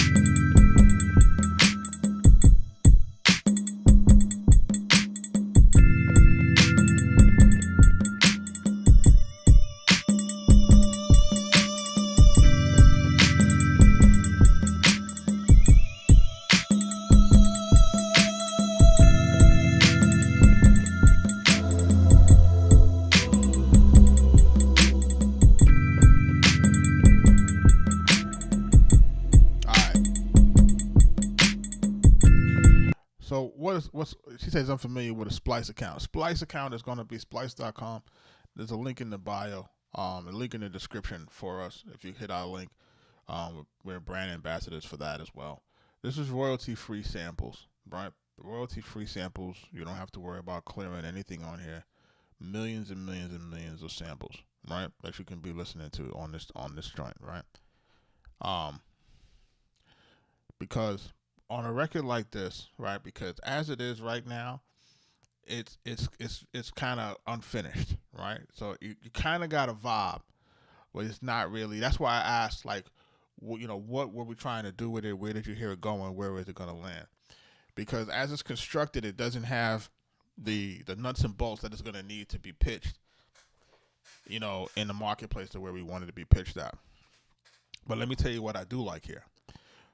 So what's she says unfamiliar with a Splice account. Splice account is going to be splice.com. There's a link in the bio, a link in the description for us. If you hit our link, we're brand ambassadors for that as well. This is royalty-free samples, right? Royalty-free samples. You don't have to worry about clearing anything on here. Millions and millions and millions of samples, right? That you can be listening to on this joint, right? Because on a record like this, right? Because as it is right now, it's kind of unfinished, right? So you kind of got a vibe, but it's not really. That's why I asked, like, what were we trying to do with it? Where did you hear it going? Where is it going to land? Because as it's constructed, it doesn't have the nuts and bolts that it's going to need to be pitched, in the marketplace to where we wanted to be pitched at. But let me tell you what I do like here.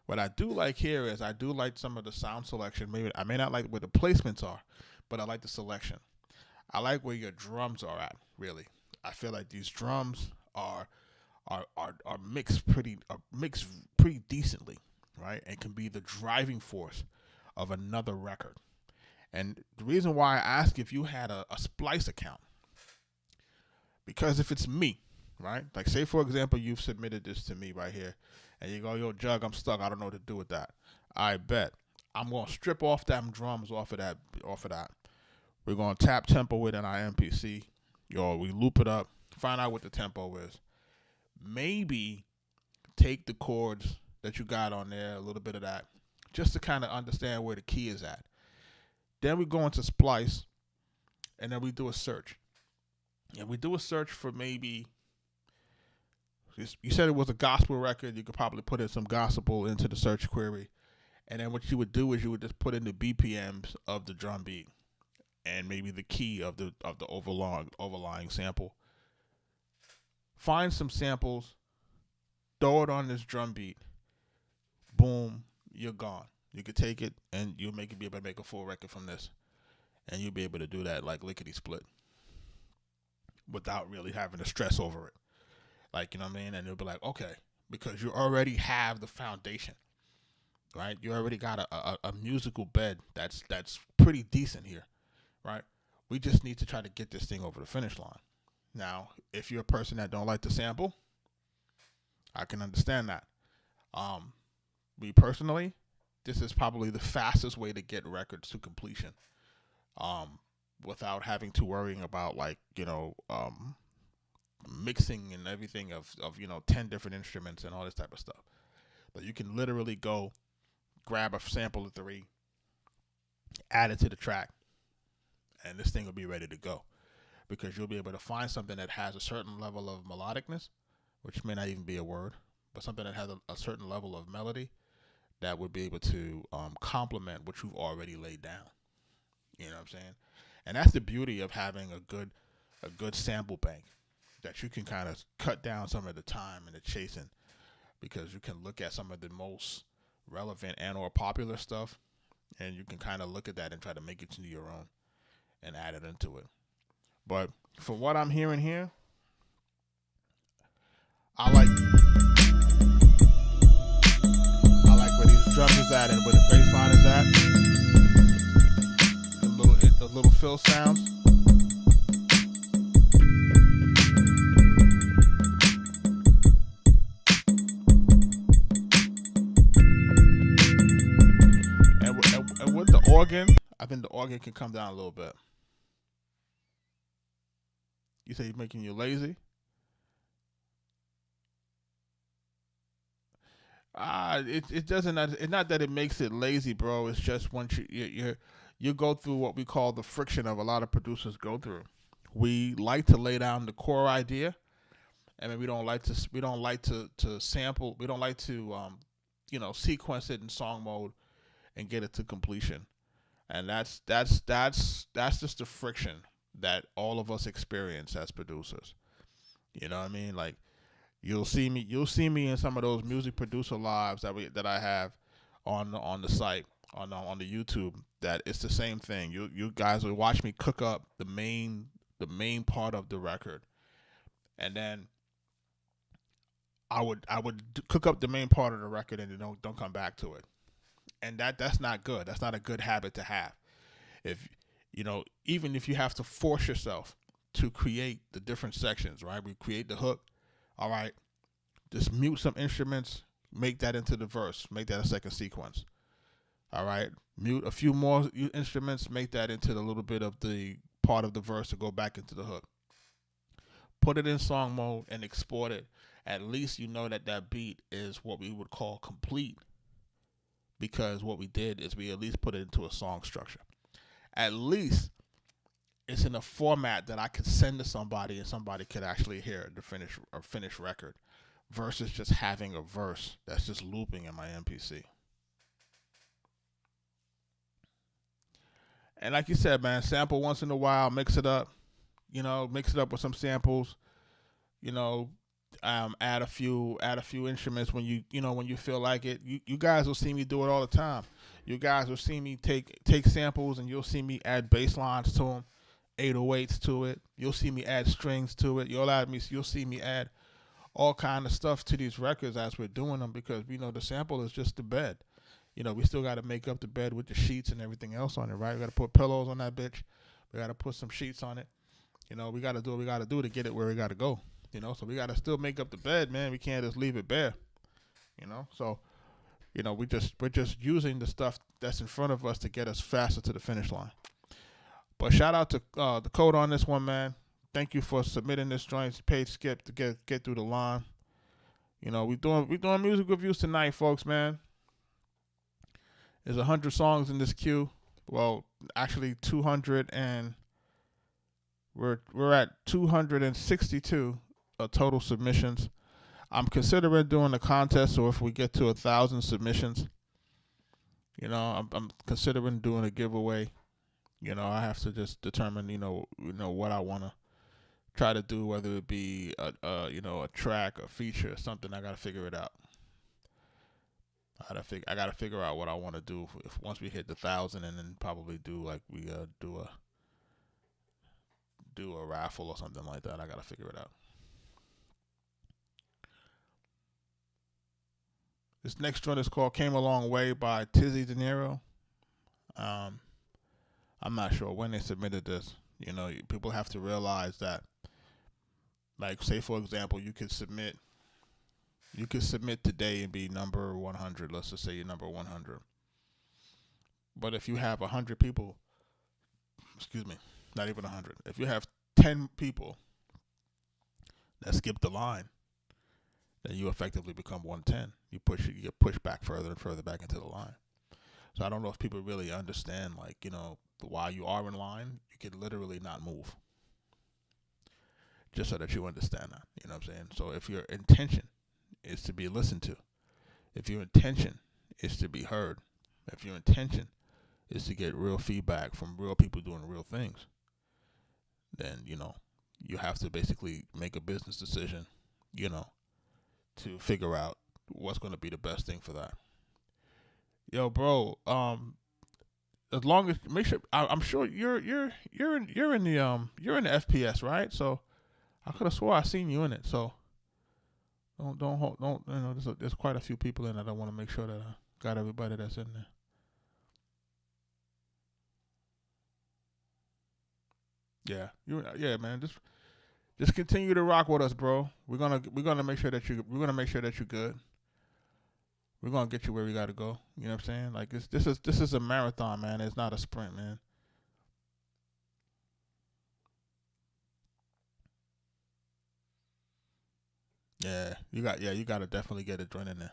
What I do like here is I do like some of the sound selection. Maybe I may not like where the placements are, but I like the selection. I like where your drums are at, really. I feel like these drums are mixed pretty decently, right? And can be the driving force of another record. And the reason why I ask if you had a Splice account, because if it's me, right? Like, say for example, you've submitted this to me right here, and you go, yo, Jug, I'm stuck. I don't know what to do with that. I bet I'm gonna strip off them drums off of that. We're gonna tap tempo with in our MPC. We loop it up, find out what the tempo is. Maybe take the chords that you got on there, a little bit of that, just to kind of understand where the key is at. Then we go into Splice, and then we do a search. And we do a search for maybe You said it was a gospel record. You could probably put in some gospel into the search query, and then what you would do is you would just put in the BPMs of the drum beat and maybe the key of the overlying sample. Find some samples, throw it on this drum beat. Boom, you're gone. You could take it and you'll be able to make a full record from this, and you'll be able to do that like lickety split without really having to stress over it. Like, you know what I mean? And you'll be like, okay, because you already have the foundation, right? You already got a musical bed that's pretty decent here, right? We just need to try to get this thing over the finish line. Now, if you're a person that don't like to sample, I can understand that. Me personally, this is probably the fastest way to get records to completion, without having to worrying about mixing and everything of 10 different instruments and all this type of stuff. But you can literally go grab a sample of 3, add it to the track, and this thing will be ready to go, because you'll be able to find something that has a certain level of melodicness, which may not even be a word, but something that has a certain level of melody that would be able to complement what you've already laid down. You know what I'm saying? And that's the beauty of having a good sample bank, that you can kind of cut down some of the time and the chasing, because you can look at some of the most relevant and or popular stuff, and you can kind of look at that and try to make it into your own and add it into it. But from what I'm hearing here, I like where these drums is at and where the bass line is at. The little fill sounds. And with the organ, I think the organ can come down a little bit. You say you're making you lazy? It doesn't. It's not that it makes it lazy, bro. It's just once you go through what we call the friction of a lot of producers go through. We like to lay down the core idea, and then we don't like to sample. We don't like to sequence it in song mode and get it to completion. And that's just the friction that all of us experience as producers. You know what I mean? Like, you'll see me in some of those music producer lives that I have on the site, on the YouTube. That it's the same thing. You guys will watch me cook up the main part of the record, and then I would cook up the main part of the record and then don't come back to it. And that's not good. That's not a good habit to have. If even if you have to force yourself to create the different sections, right? We create the hook. All right, just mute some instruments, make that into the verse, make that a second sequence. All right, mute a few more instruments, make that into the little bit of the part of the verse to go back into the hook. Put it in song mode and export it. At least you know that beat is what we would call complete, because what we did is we at least put it into a song structure. At least it's in a format that I could send to somebody and somebody could actually hear the finished record, versus just having a verse that's just looping in my MPC. And like you said, man, sample once in a while, mix it up, mix it up with some samples, add a few instruments when you feel like it. You guys will see me do it all the time. You guys will see me take samples, and you'll see me add bass lines to them, 808s to it. You'll see me add strings to it. You'll see me add all kind of stuff to these records as we're doing them, because the sample is just the bed. We still got to make up the bed with the sheets and everything else on it, right? We got to put pillows on that bitch. We got to put some sheets on it. We got to do what we got to do to get it where we got to go. So we got to still make up the bed, man. We can't just leave it bare. So we're just using the stuff that's in front of us to get us faster to the finish line. But shout out to the code on this one, man. Thank you for submitting this joint. Page skip to get through the line. We doing music reviews tonight, folks, man. There's 100 songs in this queue. Well, actually 200, and we're at 262 total submissions. I'm considering doing a contest, so if we get to 1,000 submissions, you know, I'm considering doing a giveaway. You know, I have to just determine, you know what I want to try to do, whether it be a track, a feature, or something. I got to figure it out. I got to figure out what I want to do if once we hit the 1,000, and then probably do like we do a raffle or something like that. I got to figure it out. This next joint is called "Came a Long Way" by Tizzy De Niro. I'm not sure when they submitted this. You know, people have to realize that, like, say for example, you could submit today and be number 100. Let's just say you're number 100. But if you have 100 people, not even 100. If you have 10 people that skip the line, then you effectively become 110. You get pushed back further and further back into the line. So I don't know if people really understand, like, you know, while you are in line, you can literally not move. Just so that you understand that. You know what I'm saying? So if your intention is to be listened to, if your intention is to be heard, if your intention is to get real feedback from real people doing real things, then, you know, you have to basically make a business decision, you know, to figure out what's going to be the best thing for that. Yo, bro, as long as make sure I'm sure you're in the FPS, right? So I could have swore I seen you in it. So don't you know, there's quite a few people in it. I want to make sure that I got everybody that's in there. Yeah, man. Just continue to rock with us, bro. We're gonna make sure that you're good. We're gonna get you where we gotta go. You know what I'm saying? Like this is a marathon, man. It's not a sprint, man. Yeah, you gotta definitely get a joint in there.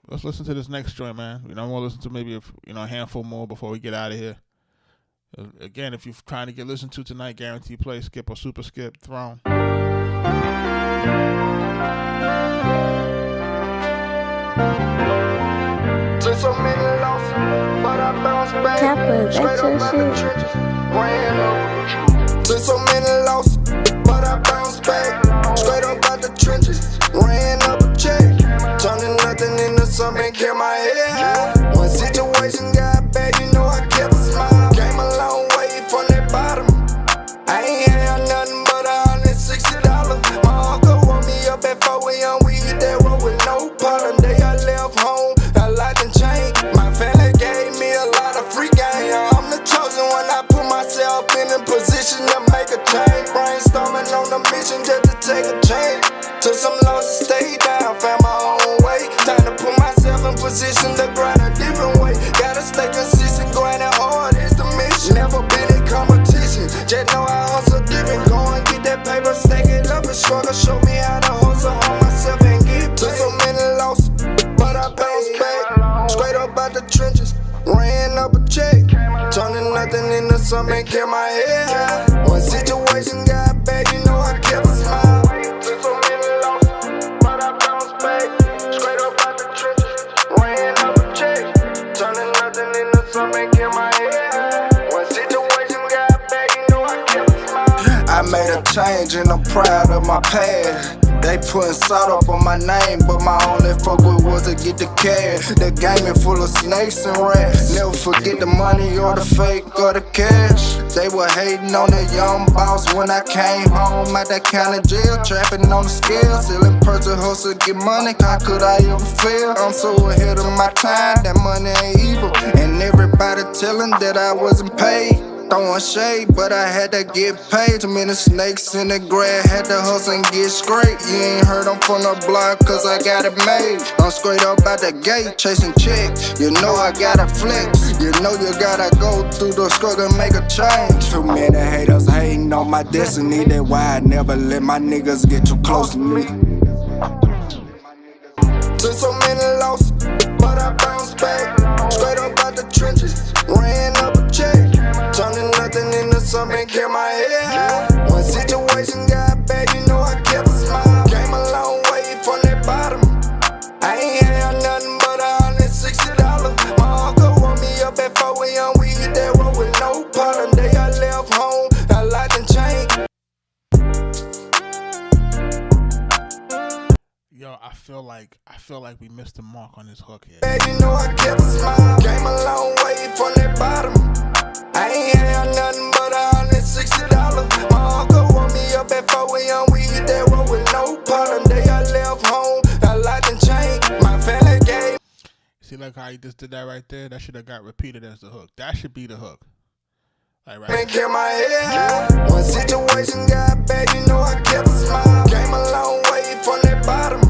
Let's listen to this next joint, man. You know, I'm gonna listen to maybe a handful more before we get out of here. Again, if you're trying to get listened to tonight, guarantee play, skip or super skip, Throne. Took so many losses, but I bounced back. Straight up out the trenches, ran up. Took so many losses, but I bounced back. Straight up out the trenches, ran up a check. Turning nothing into something, kept my head high. When situation got bad, you know I kept a smile. Came a long way from that bottom. I ain't had nothing but $160. My uncle woke me up at 4 a.m. We hit that road with no problem. Day I left home, a lot done changed. My family gave me a lot of free game. I'm the chosen one. I put myself in a position to make a change. Brainstorming on a mission just to take a chance. Took some losses, stayed down, found my own way. Time to put myself in position to grind a different way. Gotta stay consistent, grinding hard is the mission. Never been in competition, just know I hustle different. Go and get that paper, stack it up and struggle. Show me how to hustle on myself and get paid. Took so many losses, but I bounced back. Straight up out the trenches, ran up a check. Turning nothing into something, kept my head high. When situation got bad, you know I kept a smile. Took so many losses, but I bounced back. Straight up out the trenches, ran up a check. Turning nothing into something, kept my head high. When situation got bad, you know I kept a smile. I made a change and I'm proud of my past. They putting salt up on my name, but my only focus was to get the cash. The game is full of snakes and rats. Never forget the money or the fake or the cash. They were hating on the young boss when I came home out that county jail. Trapping on the scale, selling person hustle, get money. How could I ever fail? I'm so ahead of my time, that money ain't evil. And everybody telling that I wasn't paid. Throwing shade, but I had to get paid. Too many snakes in the grass, had to hustle and get straight. You ain't heard I'm from the block, cause I got it made. I'm straight up out the gate, chasing checks. You know I gotta flex. You know you gotta go through the struggle and make a change. Too many haters hating on my destiny. That's why I never let my niggas get too close to me. Took so many losses, but I bounced back. Straight up out the trenches, ran up a check. Turning nothing into something, kept my head high. When situation got bad, you know I kept a smile. feel like we missed the mark on this hook here. Hey, you know I kept a smile. Came a long way from that bottom. I ain't had nothing but $160. My uncle woke me up at 4 a.m. We hit that road with no problem. Day I left home, a lot done changed. My family gave. See, like how he just did that right there? That should have got repeated as the hook. That should be the hook. Like right Make my head high. When situation got bad, you know I kept a smile. Came a long way from that bottom.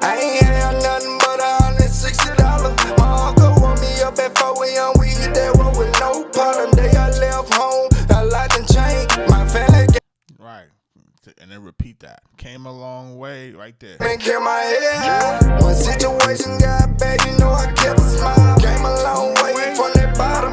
I ain't had nothing but $160. My uncle woke me up at 4 a.m. We hit that road with no problem. Day I left home, a lot done changed. My family gave. Right. And then repeat that. Came a long way right there. Make my head high. When situation got bad, you know I kept a smile. Came a long way from that bottom.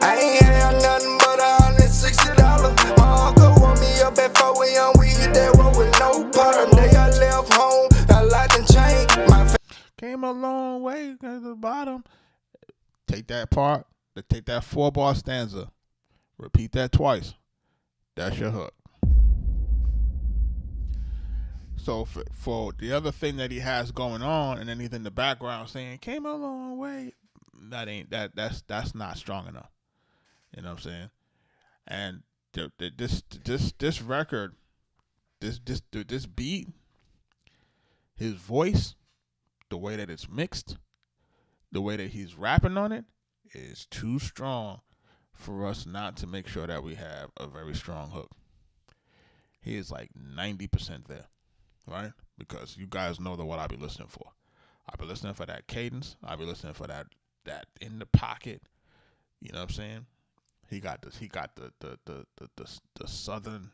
I ain't had nothing but $160. My uncle woke me up at 4 a.m. We hit that road with no problem. Day I left home, a lot done changed. My Came a long way to the bottom. Take that part. Take that 4-bar stanza. Repeat that twice. That's your hook. So for the other thing that he has going on, and then he's in the background saying "came a long way," that's not strong enough. You know what I'm saying? And this record, this beat, his voice, the way that it's mixed, the way that he's rapping on it, is too strong for us not to make sure that we have a very strong hook. He is like 90% there, right? Because you guys know what I be listening for. I be listening for that cadence. I be listening for that in the pocket. You know what I'm saying? He got the southern,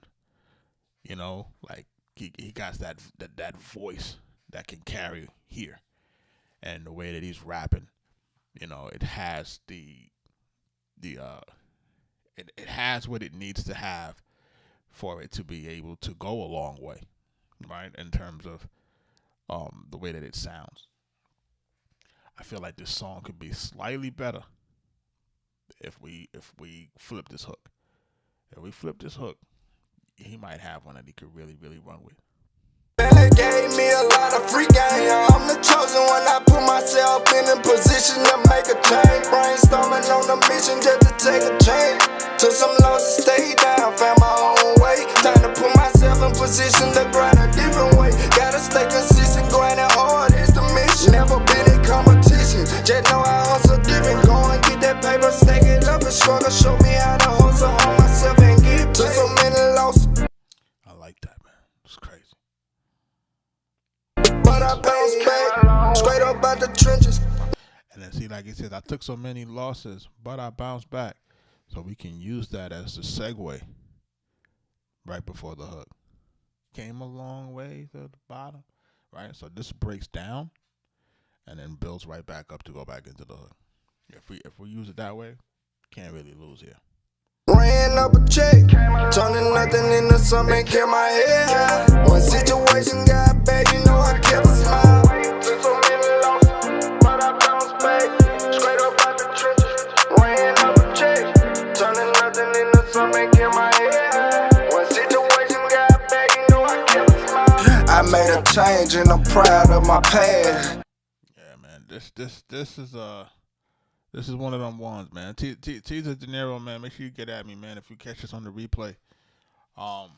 you know, like he got that voice that can carry here, and the way that he's rapping, you know, it has it has what it needs to have for it to be able to go a long way, right? In terms of the way that it sounds. I feel like this song could be slightly better if we flip this hook. If we flip this hook, he might have one that he could really, really run with. They gave me a lot of free game. I'm the chosen one. I put myself in a position to make a change. Brainstorming on a mission just to take a chance. Took some losses, stayed down, found my own way. Time to put myself in position to grind a different way. Gotta stay consistent, grinding hard is the mission. Never been in competition, just know I hustle different. Go and get that paper, stack it up and struggle. Show me how to hustle on myself and get paid. Took so many losses. I like that, man. It's crazy. But I bounced back, straight up out the trenches. And then see, like he says, I took so many losses, but I bounced back. So we can use that as the segue right before the hook. Came a long way to the bottom, right? So this breaks down and then builds right back up to go back into the hook. If we use it that way, can't really lose here. Ran up a check, turning nothing into something, kept my head high. When situation got bad, you know I kept a smile. Took so many losses, but I bounced back, straight up out the trenches. Ran up a check, turning nothing into something, kept my head high. When situation got bad, you know I kept a smile. I made a change and I'm proud of my past. Yeah, man, this is one of them ones, man. Teaser De Niro, man. Make sure you get at me, man. If you catch this on the replay, cause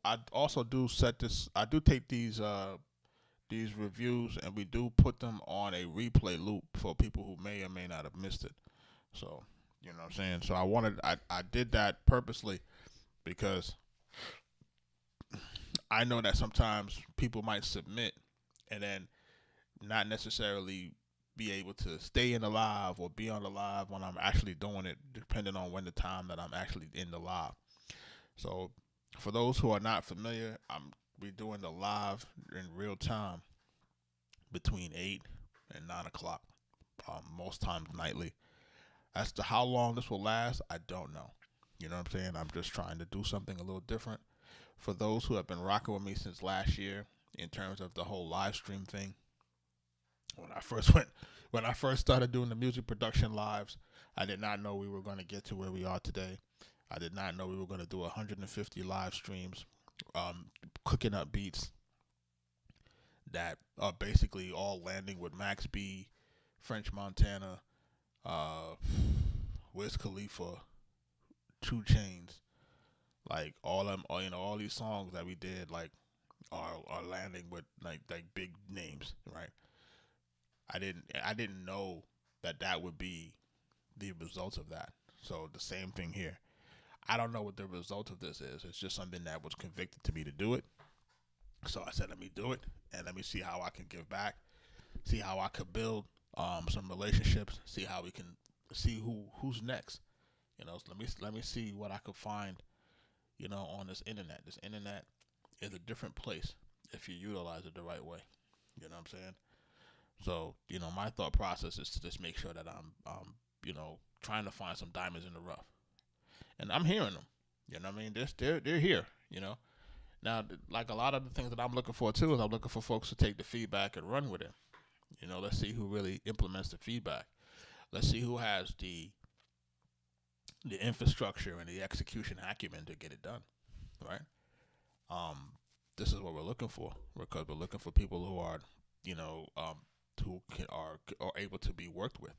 I also do set this. I do take these reviews and we do put them on a replay loop for people who may or may not have missed it. So you know what I'm saying. So I did that purposely because I know that sometimes people might submit and then not necessarily be able to stay in the live or be on the live when I'm actually doing it, depending on when the time that I'm actually in the live. So for those who are not familiar, we're doing the live in real time between 8 and 9 o'clock, most times nightly. As to how long this will last, I don't know. You know what I'm saying? I'm just trying to do something a little different. For those who have been rocking with me since last year in terms of the whole live stream thing, when I first started doing the music production lives, I did not know we were going to get to where we are today. I did not know we were going to do 150 live streams, cooking up beats. that are basically all landing with Max B, French Montana, Wiz Khalifa, 2 Chainz, like all them, all these songs that we did, like are landing with like big names, right? I didn't know that would be the result of that. So the same thing here. I don't know what the result of this is. It's just something that was convicted to me to do it. So I said, let me do it, and let me see how I can give back, see how I could build some relationships, see how we can see who's next. So let me see what I could find, on this internet. This internet is a different place if you utilize it the right way. You know what I'm saying? So, my thought process is to just make sure that I'm trying to find some diamonds in the rough. And I'm hearing them. You know what I mean? They're here, Now, like a lot of the things that I'm looking for, too, is I'm looking for folks to take the feedback and run with it. Let's see who really implements the feedback. Let's see who has the infrastructure and the execution acumen to get it done, right? This is what we're looking for, because we're looking for people who are, who are able to be worked with,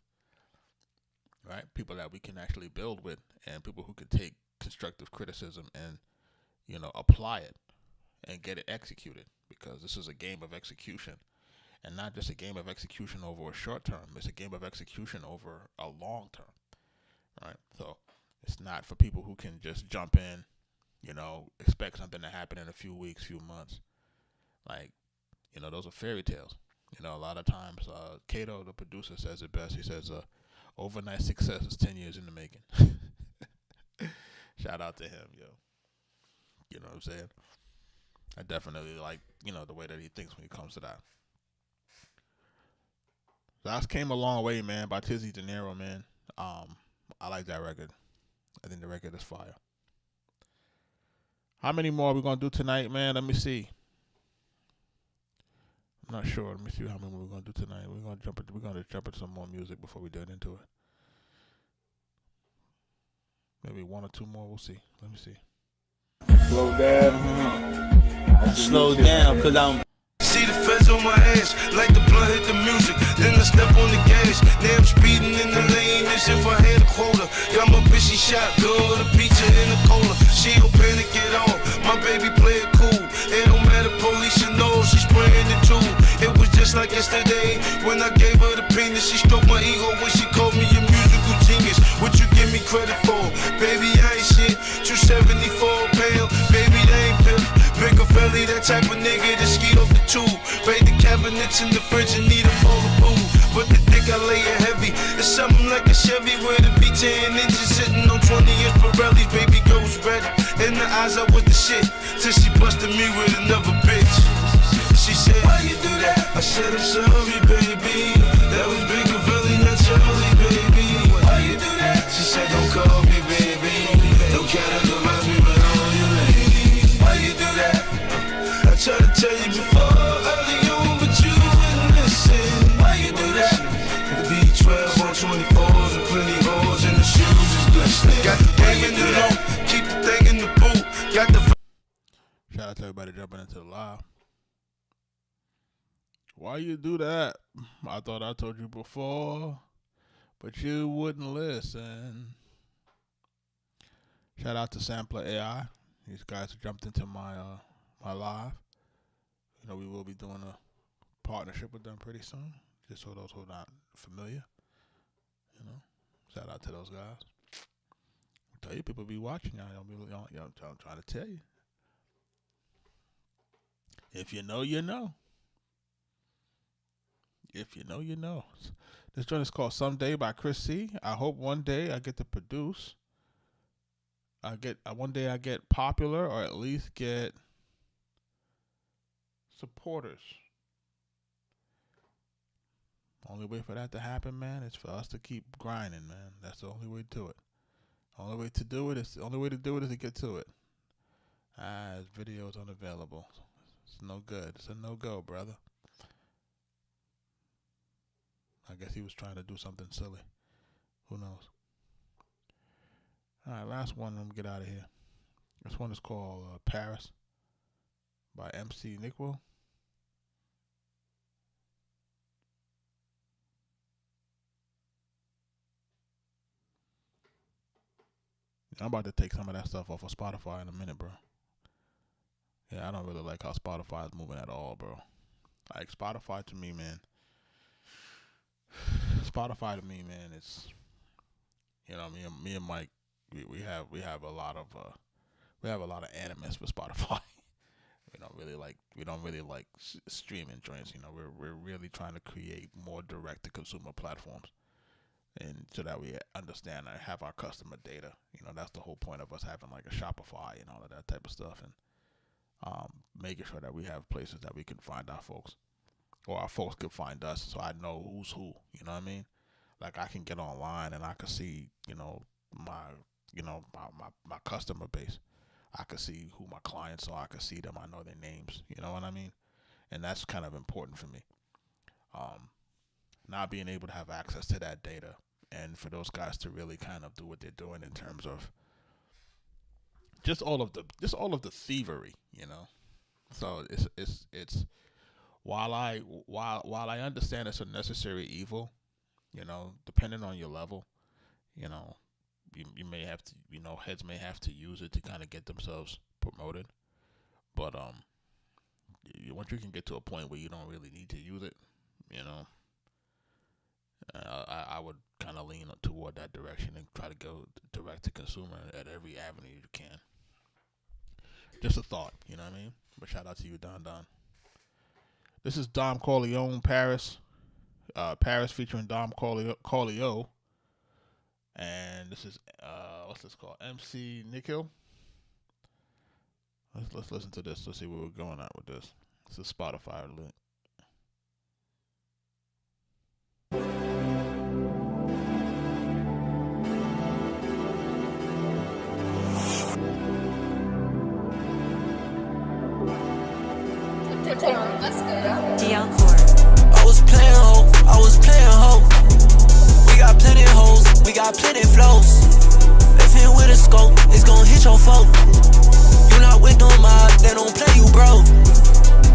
right? People that we can actually build with, and people who can take constructive criticism and, apply it and get it executed, because this is a game of execution, and not just a game of execution over a short term. It's a game of execution over a long term, right? So it's not for people who can just jump in, expect something to happen in a few weeks, few months. Like, those are fairy tales. A lot of times, Cato, the producer, says it best. He says, overnight success is 10 years in the making. Shout out to him, yo. You know what I'm saying? I definitely like, the way that he thinks when it comes to that. That came a long way, man, by Tizzy De Niro, man. I like that record. I think the record is fire. How many more are we going to do tonight, man? Let me see. I'm not sure. Let me see how many we're going to do tonight. We're going to jump into some more music before we get into it. Maybe 1 or 2 more. We'll see. Let me see. Slow down, cause I'm See the feds on my ass, like the blood hit the music. Then I step on the gas. Now I'm speeding in the lane as if I had a quota. Got my bitch, she shotgun, the pizza and the cola. She don't panic at all. My baby play it cool. It don't matter, police should know she spraying the tool. It was just like yesterday when I gave her the penis. She stroked my ego when she called me a musical genius. What you give me credit for? Baby, I ain't shit. 274 pounds, baby, they ain't piff. Bigger belly, that type of nigga that ski off the tube. Raid the cabinets in the fridge and need a bowl of food. But the dick I lay it heavy. It's something like a Chevy with a B10 engine sitting on 20-inch Pirellis. Baby goes red in the eyes, I was the shit. Till she busted me with another bitch. She said, why you do that? I said, I'm sorry, baby. That was Bigger belly, not Charlie, baby. Why you do that? She said, don't call me, baby. Don't categorize me, but all you ladies. Why you do that? I tried to tell you before, early on, but you wouldn't listen. Why you do that? The B12 124s and plenty holes in the shoes is glistening. Got the game in the low, keep the thing in the boot. Got the Shout out to everybody jumping into the live. Why you do that? I thought I told you before, but you wouldn't listen. Shout out to Sampler AI. These guys jumped into my my live. We will be doing a partnership with them pretty soon. Just so those who are not familiar. Shout out to those guys. I tell you, people be watching y'all. I'm trying to tell you. If you know, you know. If you know, you know. This joint is called Someday by Chris C. I hope one day I get to produce. One day I get popular, or at least get supporters. Only way for that to happen, man, is for us to keep grinding, man. That's the only way to do it. The only way to do it is to get to it. This video is unavailable. It's no good. It's a no-go, brother. I guess he was trying to do something silly. Who knows? All right, last one. Let me get out of here. This one is called Paris by MC Nickwo. I'm about to take some of that stuff off of Spotify in a minute, bro. Yeah, I don't really like how Spotify is moving at all, bro. Like Spotify to me, man. Spotify to me, man, it's, you know, me and Mike, we have a lot of animus for Spotify. We don't really like streaming joints. You know, we're really trying to create more direct to consumer platforms, and so that we understand and have our customer data. You know, that's the whole point of us having like a Shopify and all of that type of stuff, and making sure that we have places that we can find our folks, or our folks can find us, so I know who's who. You know what I mean? Like I can get online and I can see, my customer base. I can see who my clients are. I can see them. I know their names. You know what I mean? And that's kind of important for me. Not being able to have access to that data, and for those guys to really kind of do what they're doing in terms of just all of the thievery, you know. So it's while I understand it's a necessary evil, you know, depending on your level, you know, you may have to, you know, heads may have to use it to kind of get themselves promoted. But once you can get to a point where you don't really need to use it, you know, I would kind of lean toward that direction and try to go direct to consumer at every avenue you can. Just a thought, you know what I mean? But shout out to you, Don Don. This is Dom Corleone, Paris. Paris featuring Dom Corleo. And this is, what's this called? MC Nikhil. Let's listen to this. Let's see where we're going at with this. This is Spotify link. I was playing hoe. We got plenty hoes, we got plenty flows. Left with a scope, it's gon' hit your folk. You not with no mob, they don't play you, bro.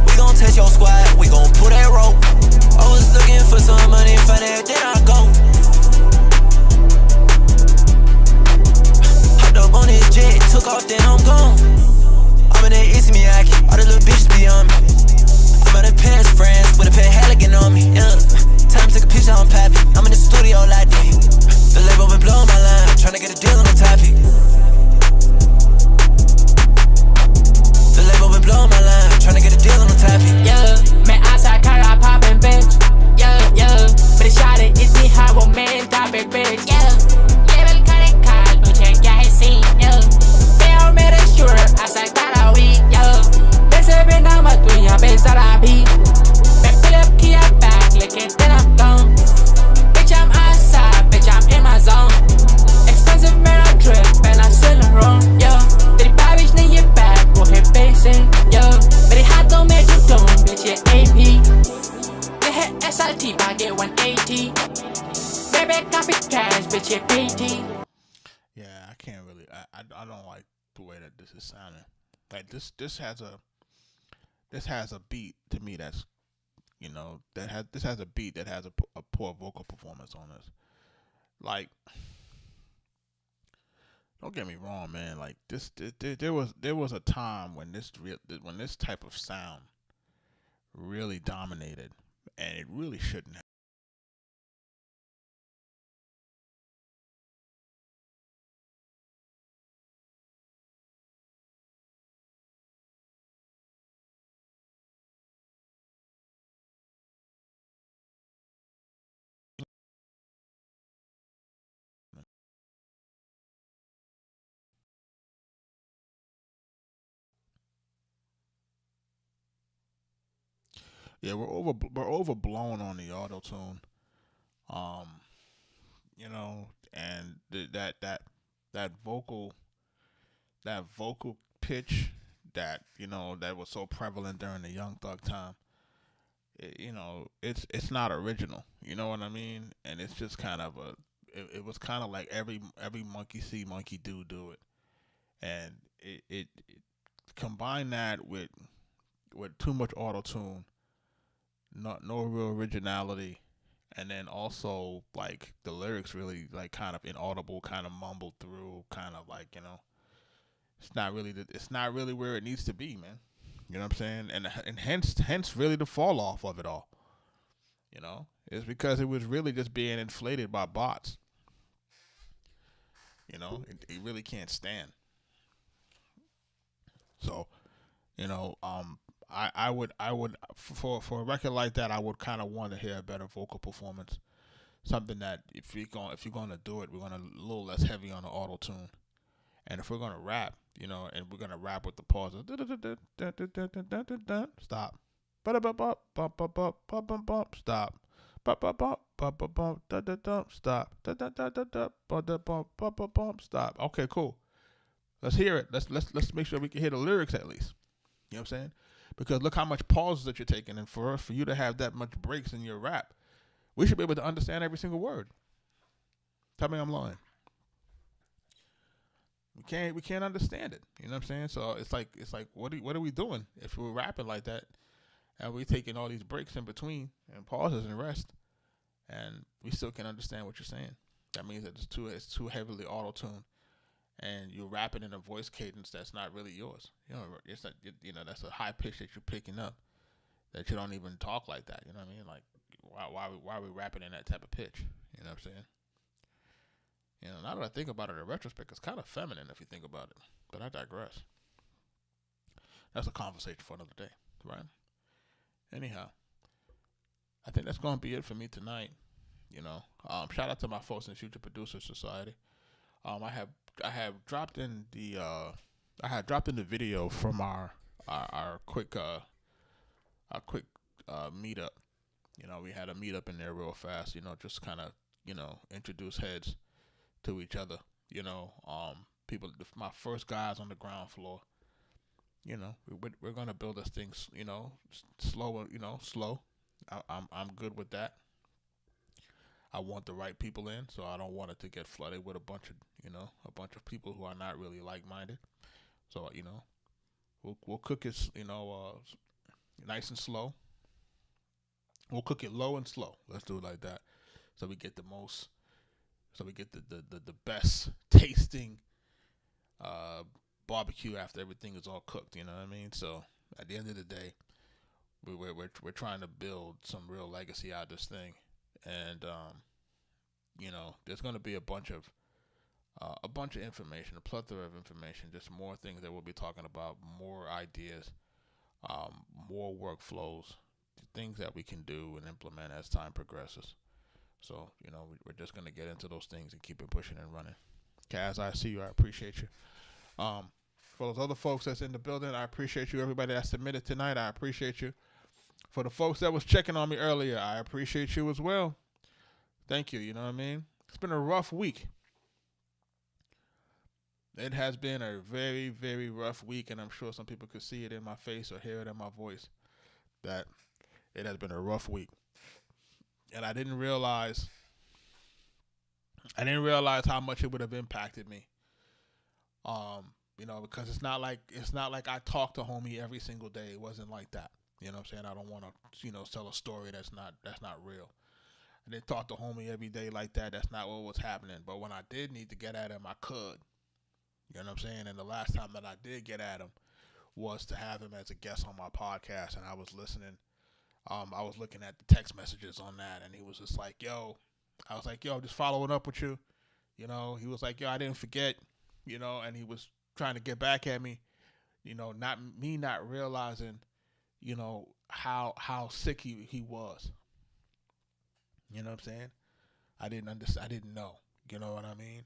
We gon' test your squad, we gon' pull that rope. I was looking for some money, find it, then I go. Hopped up on this jet, took off, then I'm gone. I'm in that Ismiyaki, all the little bitches be on me. I'm out of Paris, France, with a pair of Halligan on me, yeah. Time to take a picture, I'm poppin'. I'm in the studio like that. The label been blowing my line, tryna get a deal on the topic. The label been blowing my line, tryna get a deal on the topic. Yeah, man, outside car, I poppin', bitch. Yeah, yeah. But it's shot it, it's me, how a man, topic, bitch. Yeah, level cut it, call, no check, yeah, it's seen, yeah. They all made it sure, outside car, I weak, yeah. Best of it, I'm a twin, yeah, best that I be. Man, pull up, key up back, lick it, then I'm gone. Bitch, I'm outside, bitch, I'm in my zone. Expensive man, I trip, and I'm still wrong, yeah. Did buy bitch, need your back, go hit basic, yeah. But it hot don't make you dumb, bitch, yeah, AP. They hit SLT, but I get 180. Baby, copy cash, bitch, yeah, PT. Yeah, I can't really, I don't like the way that this is sounding. Like this has a beat to me that's, you know, this has a beat that has a poor vocal performance on this. Like, don't get me wrong, man. Like there was a time when this type of sound really dominated, and it really shouldn't have. Yeah, we're overblown on the auto tune, you know, and that vocal pitch that, you know, that was so prevalent during the Young Thug time. You know, it's not original. You know what I mean? And it's just kind of it was kind of like every monkey see, monkey do it, and it combine that with too much auto tune. No real originality, And then also like the lyrics really like kind of inaudible, kind of mumbled through, kind of like, it's not really where it needs to be, man. You know what I'm saying? And hence really the fall off of it all. It's because it was really just being inflated by bots. It really can't stand. So, I would for a record like that, I would kind of want to hear a better vocal performance. Something that if you're gonna do it, we're gonna a little less heavy on the auto tune. And if we're gonna rap, and we're gonna rap with the pauses. Stop. Stop. Stop. Okay, cool. Let's hear it. Let's make sure we can hear the lyrics at least. You know what I'm saying? Because look how much pauses that you're taking, and for you to have that much breaks in your rap, we should be able to understand every single word. Tell me I'm lying. We can't understand it. You know what I'm saying? So it's like what are we doing if we're rapping like that, and we're taking all these breaks in between and pauses and rest, and we still can't understand what you're saying? That means that it's too heavily auto-tuned, and you're rapping in a voice cadence that's not really yours. It's not, that's a high pitch that you're picking up that you don't even talk like that. You know what I mean? Like why are we rapping in that type of pitch? You know what I'm saying? Now that I think about it in retrospect, it's kind of feminine if you think about it. But I digress. That's a conversation for another day, right? Anyhow, I think that's going to be it for me tonight. Shout out to my folks in Future Producers Society. I have dropped in the video from our quick meetup. We had a meetup in there real fast. Just kind of introduce heads to each other. People. My first guys on the ground floor. We're gonna build this thing. Slow. Slow. I'm good with that. I want the right people in, so I don't want it to get flooded with a bunch of people who are not really like-minded. So we'll cook it nice and slow. We'll cook it low and slow. Let's do it like that, so we get the best tasting barbecue after everything is all cooked. You know what I mean? So at the end of the day, we're trying to build some real legacy out of this thing. And there's going to be a bunch of information, a plethora of information, just more things that we'll be talking about, more ideas, more workflows, things that we can do and implement as time progresses. So we're just going to get into those things and keep it pushing and running. Kaz, I see you. I appreciate you. For those other folks that's in the building, I appreciate you. Everybody that submitted tonight, I appreciate you. For the folks that was checking on me earlier, I appreciate you as well. Thank you. You know what I mean? It's been a rough week. It has been a very, very rough week, and I'm sure some people could see it in my face or hear it in my voice that it has been a rough week. And I didn't realize how much it would have impacted me. Because it's not like I talk to homie every single day. It wasn't like that. You know what I'm saying? I don't want to, tell a story that's not real. I didn't talk to homie every day like that. That's not what was happening. But when I did need to get at him, I could. You know what I'm saying? And the last time that I did get at him was to have him as a guest on my podcast, and I was listening. I was looking at the text messages on that, and he was just like, yo. I was like, yo, just following up with you. He was like, yo, I didn't forget, and he was trying to get back at me, not realizing, how sick he was. You know what I'm saying? I didn't understand. I didn't know. You know what I mean?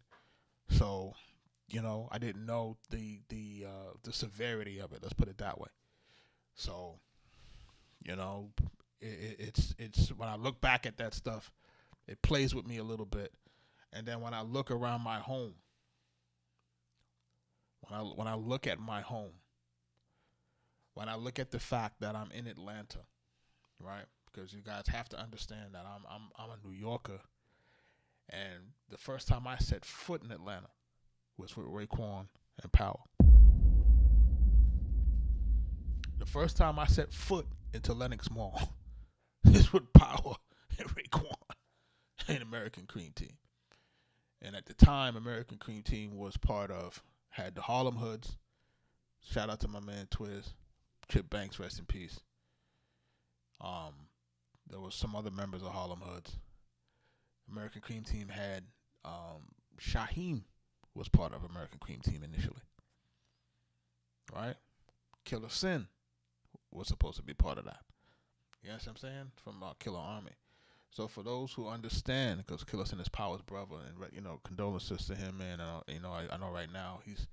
So, I didn't know the severity of it. Let's put it that way. So, it's when I look back at that stuff, it plays with me a little bit. And then when I look around my home, when I look at my home, when I look at the fact that I'm in Atlanta, right? Because you guys have to understand that I'm a New Yorker, and the first time I set foot in Atlanta was with Raekwon and Power. The first time I set foot into Lenox Mall is with Power and Raekwon. in American Cream Team. And at the time, American Cream Team was had the Harlem Hoods. Shout out to my man Twiz. Chip Banks, rest in peace. There was some other members of Harlem Hoods. American Cream Team had Shaheem was part of American Cream Team initially. Right? Killer Sin was supposed to be part of that. You know what I'm saying? From Killer Army. So for those who understand, because Killer Sin is Power's brother, and condolences to him, man. I know right now he's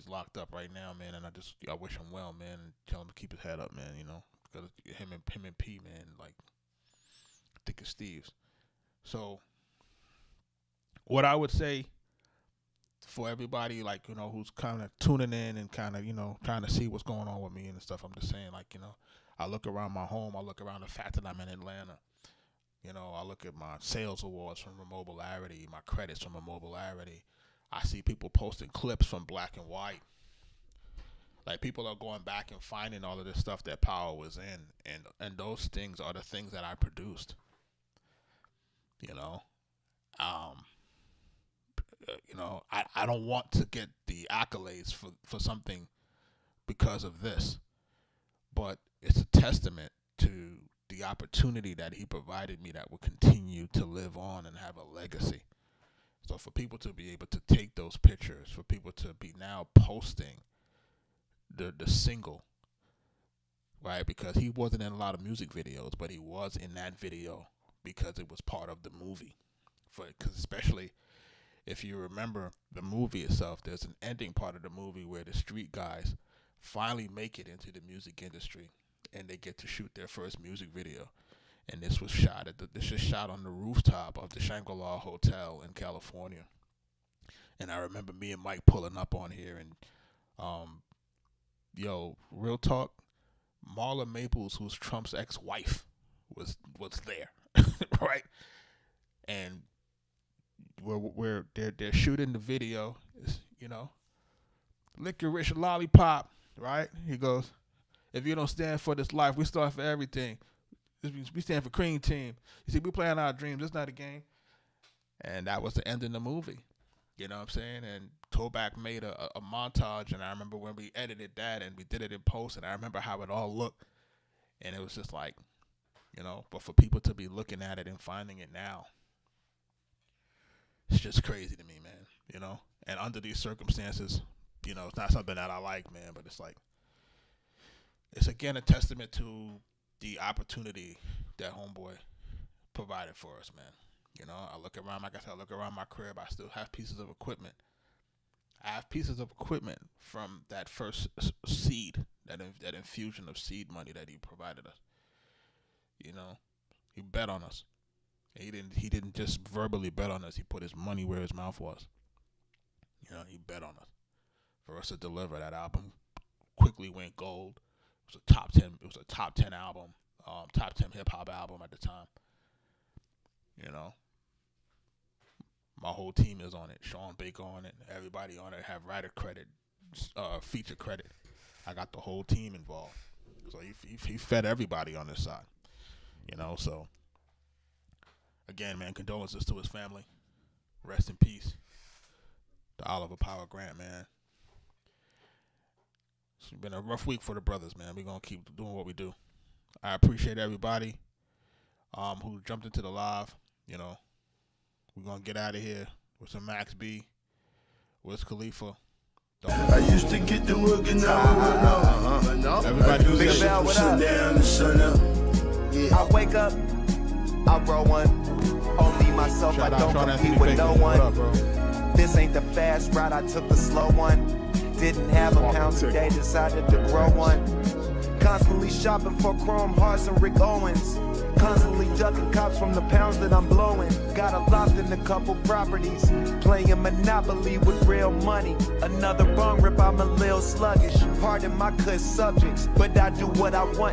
locked up right now, man. And I wish him well, man. And tell him to keep his head up, man. Because him and P, man, like thick as thieves. So what I would say for everybody, who's kind of tuning in and kind of, trying to see what's going on with me and stuff, I'm just saying, I look around my home. I look around the fact that I'm in Atlanta. I look at my sales awards from Remobilarity, my credits from Remobilarity. I see people posting clips from Black and White. Like, people are going back and finding all of this stuff that Power was in, and those things are the things that I produced. I don't want to get the accolades for something because of this, but it's a testament to the opportunity that he provided me that will continue to live on and have a legacy. So for people to be able to take those pictures, for people to be now posting the single, right? Because he wasn't in a lot of music videos, but he was in that video because it was part of the movie. Because especially if you remember the movie itself, there's an ending part of the movie where the street guys finally make it into the music industry and they get to shoot their first music video. And this was shot on the rooftop of the Shangri-La Hotel in California. And I remember me and Mike pulling up on here, and real talk, Marla Maples, who's Trump's ex-wife, was there, right? And they're shooting the video, lick your rich lollipop, right? He goes, if you don't stand for this life, we stand for everything. We stand for Cream Team. You see, we playing our dreams. It's not a game. And that was the end of the movie. You know what I'm saying? And Toback made a montage, and I remember when we edited that and we did it in post, and I remember how it all looked. And it was just like, but for people to be looking at it and finding it now, it's just crazy to me, man, And under these circumstances, it's not something that I like, man, but it's like, it's again a testament to the opportunity that homeboy provided for us, man. I look around, like I said, I look around my crib. I still have pieces of equipment. I have pieces of equipment from that first seed, that infusion of seed money that he provided us. He bet on us. He didn't just verbally bet on us. He put his money where his mouth was. He bet on us. For us to deliver that album, quickly went gold. It was a top 10. It was a top 10 album, top 10 hip hop album at the time. My whole team is on it. Sean Baker on it. Everybody on it have writer credit, feature credit. I got the whole team involved. So he fed everybody on this side. So again, man, condolences to his family. Rest in peace to Oliver Power Grant, man. It's been a rough week for the brothers, man. We're going to keep doing what we do. I appreciate everybody who jumped into the live. We're going to get out of here with some Max B. Wiz Khalifa. I used to get to work and I would Everybody do Big Bell, what up? down the sun up. Yeah. I wake up, I roll one. Only myself, Shout I out don't Sean compete Anthony with Baker. no What one. up, bro? This ain't the fast route, I took the slow one. Didn't have a pound today, decided to grow one. Constantly shopping for Chrome Hearts and Rick Owens. Constantly ducking cops from the pounds that I'm blowing. Got a loft in a couple properties. Playing Monopoly with real money. Another bong rip, I'm a little sluggish. Pardon my cuss subjects, but I do what I want.